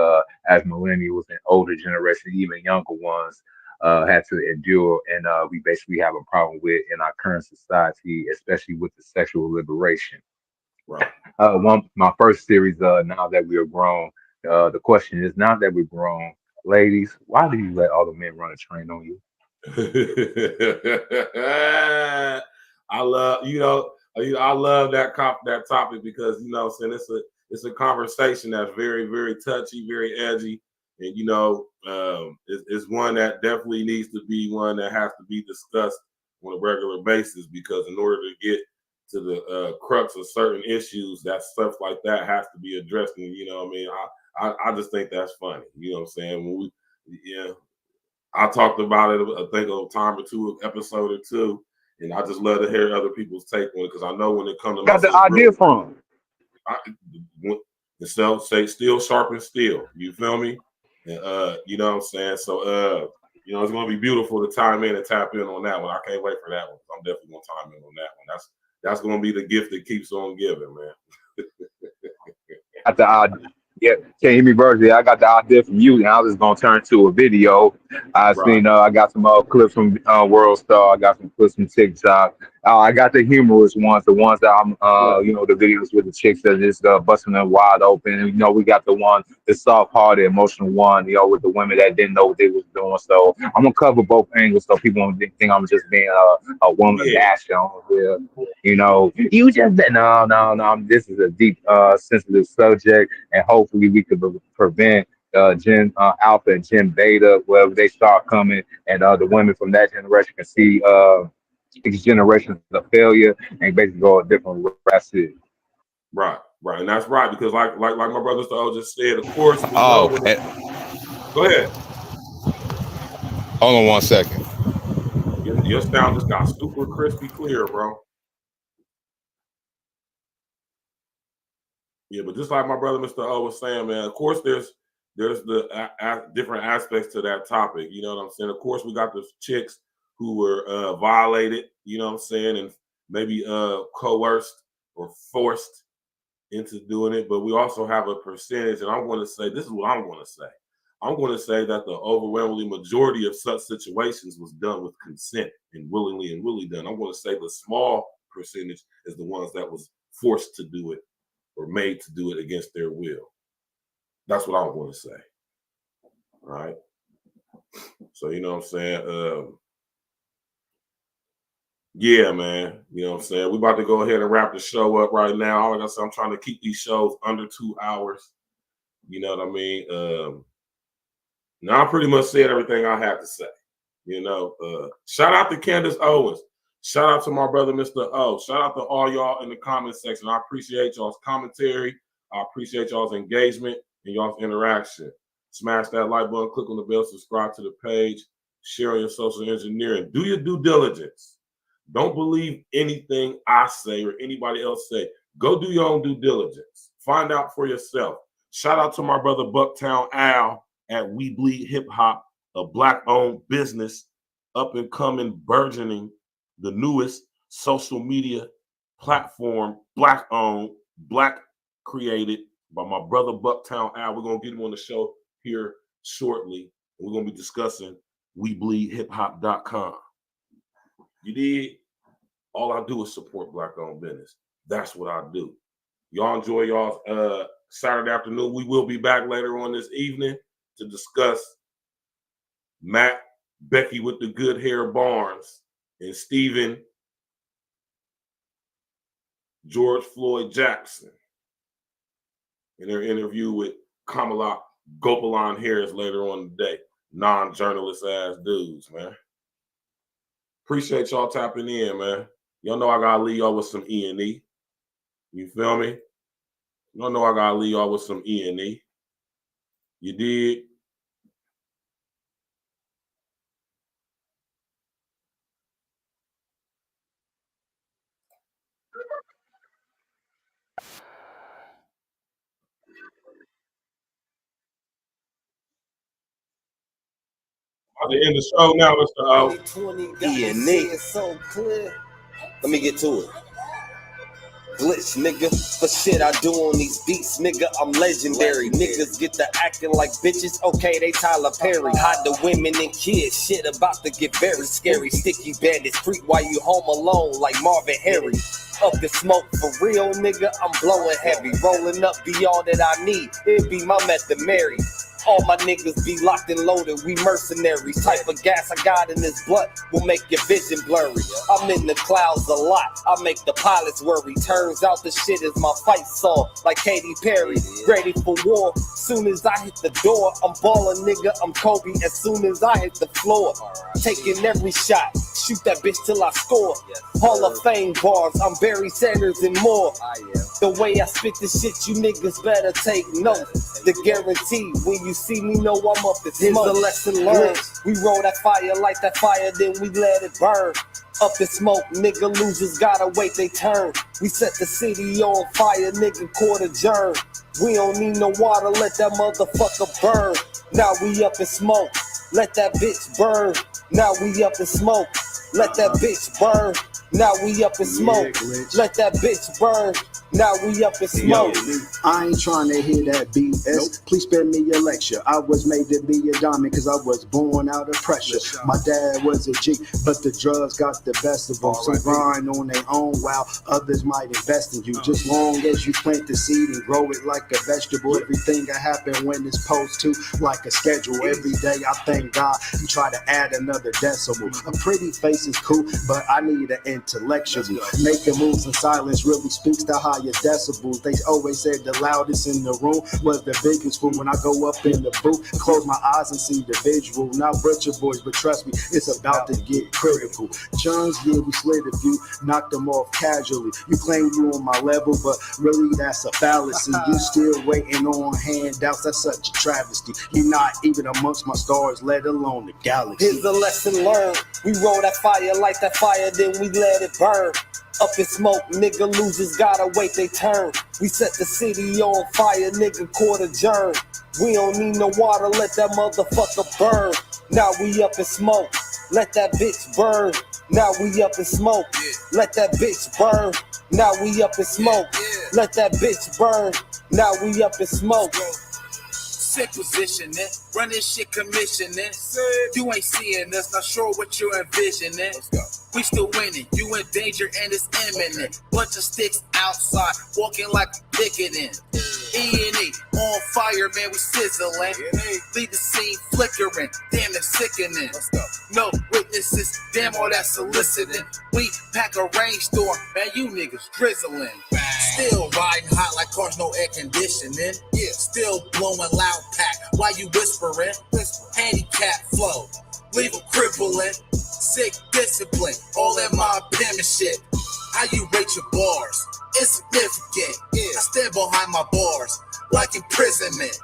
as millennials and older generation, even younger ones, had to endure, and we basically have a problem with in our current society, especially with the sexual liberation. Right. My first series, now that we are grown, the question is, now that we're grown, ladies, why do you let all the men run a train on you? I love that topic because it's a conversation that's very, very touchy, very edgy, and it's one that definitely needs to be one that has to be discussed on a regular basis, because in order to get to the crux of certain issues, that stuff like that has to be addressed. And I just think that's funny. You know what I'm saying? I talked about it, I think, a time or two, episode or two, and I just love to hear other people's take on it, because I know when it comes to Got the idea from? And so say still sharpen steel. You feel me? And you know what I'm saying? So you know, it's gonna be beautiful to time in and tap in on that one. I can't wait for that one. I'm definitely gonna time in on that one. That's gonna be the gift that keeps on giving, man. Yeah, can't hear me, bro? Yeah, I got the idea from you, and I was gonna turn to a video. I seen, I got some clips from World Star. I got some clips from TikTok. I got the humorous ones, the ones that I'm, you know, the videos with the chicks that just busting them wide open. And, you know, we got the one, the soft-hearted, emotional one, you know, with the women that didn't know what they was doing. So I'm gonna cover both angles, so people don't think I'm just being a woman basher on here. You know, you just no. This is a deep, sensitive subject, and hopefully we could prevent Gen Alpha and Gen Beta, wherever they start coming, and the women from that generation can see these generations of failure and basically go a different route. That's it. Right, and that's right, because like my brother Star just said, of course. Go ahead. Hold on 1 second. Your sound just got super crispy clear, bro. Yeah, but just like my brother Mr. O was saying, man, of course there's the different aspects to that topic. You know what I'm saying? Of course, we got the chicks who were violated, you know what I'm saying, and maybe coerced or forced into doing it. But we also have a percentage, and I'm going to say, this is what I'm going to say. I'm going to say that the overwhelming majority of such situations was done with consent and willingly and really done. I'm going to say the small percentage is the ones that was forced to do it or made to do it against their will. That's what I'm going to say. All right. So, you know what I'm saying? Yeah, man. You know what I'm saying? We're about to go ahead and wrap the show up right now. Like I said, I'm trying to keep these shows under 2 hours. You know what I mean? Now I pretty much said everything I had to say. You know, shout out to Candace Owens. Shout out to my brother, Mr. O. Shout out to all y'all in the comment section. I appreciate y'all's commentary. I appreciate y'all's engagement and y'all's interaction. Smash that like button, click on the bell, subscribe to the page, share on your social engineering. Do your due diligence. Don't believe anything I say or anybody else say. Go do your own due diligence. Find out for yourself. Shout out to my brother Bucktown Al at We Bleed Hip Hop, a Black-owned business, up and coming, burgeoning, the newest social media platform, Black-owned, Black created by my brother Bucktown Al. We're going to get him on the show here shortly. And we're going to be discussing WeBleedHipHop.com. You did? All I do is support Black-owned business. That's what I do. Y'all enjoy y'all's Saturday afternoon. We will be back later on this evening to discuss Matt, Becky with the good hair Barnes, and Stephen George Floyd Jackson in their interview with Kamala Gopalan Harris later on today. Non-journalist ass dudes, man. Appreciate y'all tapping in, man. Y'all know I gotta leave y'all with some E&E. You feel me? Y'all know I gotta leave y'all with some E&E. You did? At the end of the show now, Mr. O. E&E. Let me get to it. Glitch, nigga, for shit I do on these beats, nigga, I'm legendary. Niggas get to acting like bitches, okay, they Tyler Perry. Hide the women and kids, shit about to get very scary. Sticky bandits, creep while you home alone like Marvin Harry. Up the smoke for real, nigga, I'm blowing heavy. Rolling up be all that I need, it be my method Mary. All my niggas be locked and loaded, we mercenaries. Type of gas I got in this blood will make your vision blurry. I'm in the clouds a lot, I make the pilots worry. Turns out the shit is my fight song, like Katy Perry. Ready for war, soon as I hit the door. I'm ballin', nigga, I'm Kobe as soon as I hit the floor. Taking every shot, shoot that bitch till I score. Hall of Fame bars, I'm Barry Sanders and more. The way I spit this shit, you niggas better take note. The guarantee, when you see me, know I'm up to smoke. Here's the lesson learned. We roll that fire, light that fire, then we let it burn. Up in smoke, nigga losers gotta wait they turn. We set the city on fire, nigga court adjourned. We don't need no water, let that motherfucker burn. Now we up in smoke, let that bitch burn. Now we up in smoke, let that bitch burn. Now we up in smoke, let that bitch burn. Now we up in smoke. I ain't trying to hear that BS. Please spare me your lecture. I was made to be a diamond because I was born out of pressure. My dad was a G, but the drugs got the best of them. Some grind on their own while others might invest in you. Just long as you plant the seed and grow it like a vegetable. Everything will happen when it's supposed to, like a schedule. Every day I thank God and try to add another decimal. A pretty face is cool, but I need an intellectual. Making moves in silence really speaks to higher decibels. They always said the loudest in the room was the biggest fool. When I go up in the booth, close my eyes and see the visual. Not butcher boys, but trust me, it's about to get critical. Johns, yeah, we slid a few, knocked them off casually. You claim you on my level, but really that's a fallacy. You still waiting on handouts, that's such a travesty. You're not even amongst my stars, let alone the galaxy. Here's the lesson learned. We roll that fire, light that fire, then we let it burn. Up in smoke, nigga losers gotta wait they turn. We set the city on fire, nigga court adjourned. We don't need no water, let that motherfucker burn. Now we up in smoke, let that bitch burn. Now we up in smoke, let that bitch burn. Now we up in smoke, let that bitch burn. Now we up in smoke. Sick positioning, running shit commissioning. You ain't seeing us, not sure what you're envisioning. We still winning, you in danger and it's imminent. Bunch of sticks outside, walking like picketing. E&E, on fire, man, we sizzling. Leave the scene flickering, damn, it's sickening. No witnesses, damn, all that soliciting. We pack a rainstorm, man, you niggas drizzling. Still riding hot like cars, no air conditioning. Yeah, still blowing loud pack while you whispering. Handicap flow, leave them crippling. Sick discipline, all that mob penmanship. How you rate your bars? Insignificant. I stand behind my bars like imprisonment.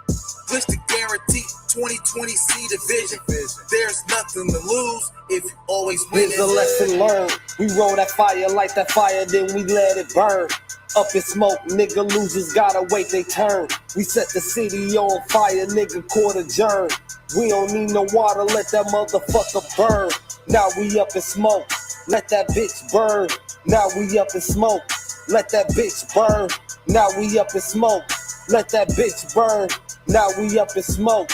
Wish to guarantee 2020 C division. There's nothing to lose if you always win. Here's the lesson learned. We roll that fire, light that fire, then we let it burn. Up in smoke, nigga losers gotta wait they turn. We set the city on fire, nigga court adjourned. We don't need no water, let that motherfucker burn. Now we up in smoke, let that bitch burn. Now we up in smoke, let that bitch burn. Now we up in smoke, let that bitch burn. Now we up in smoke.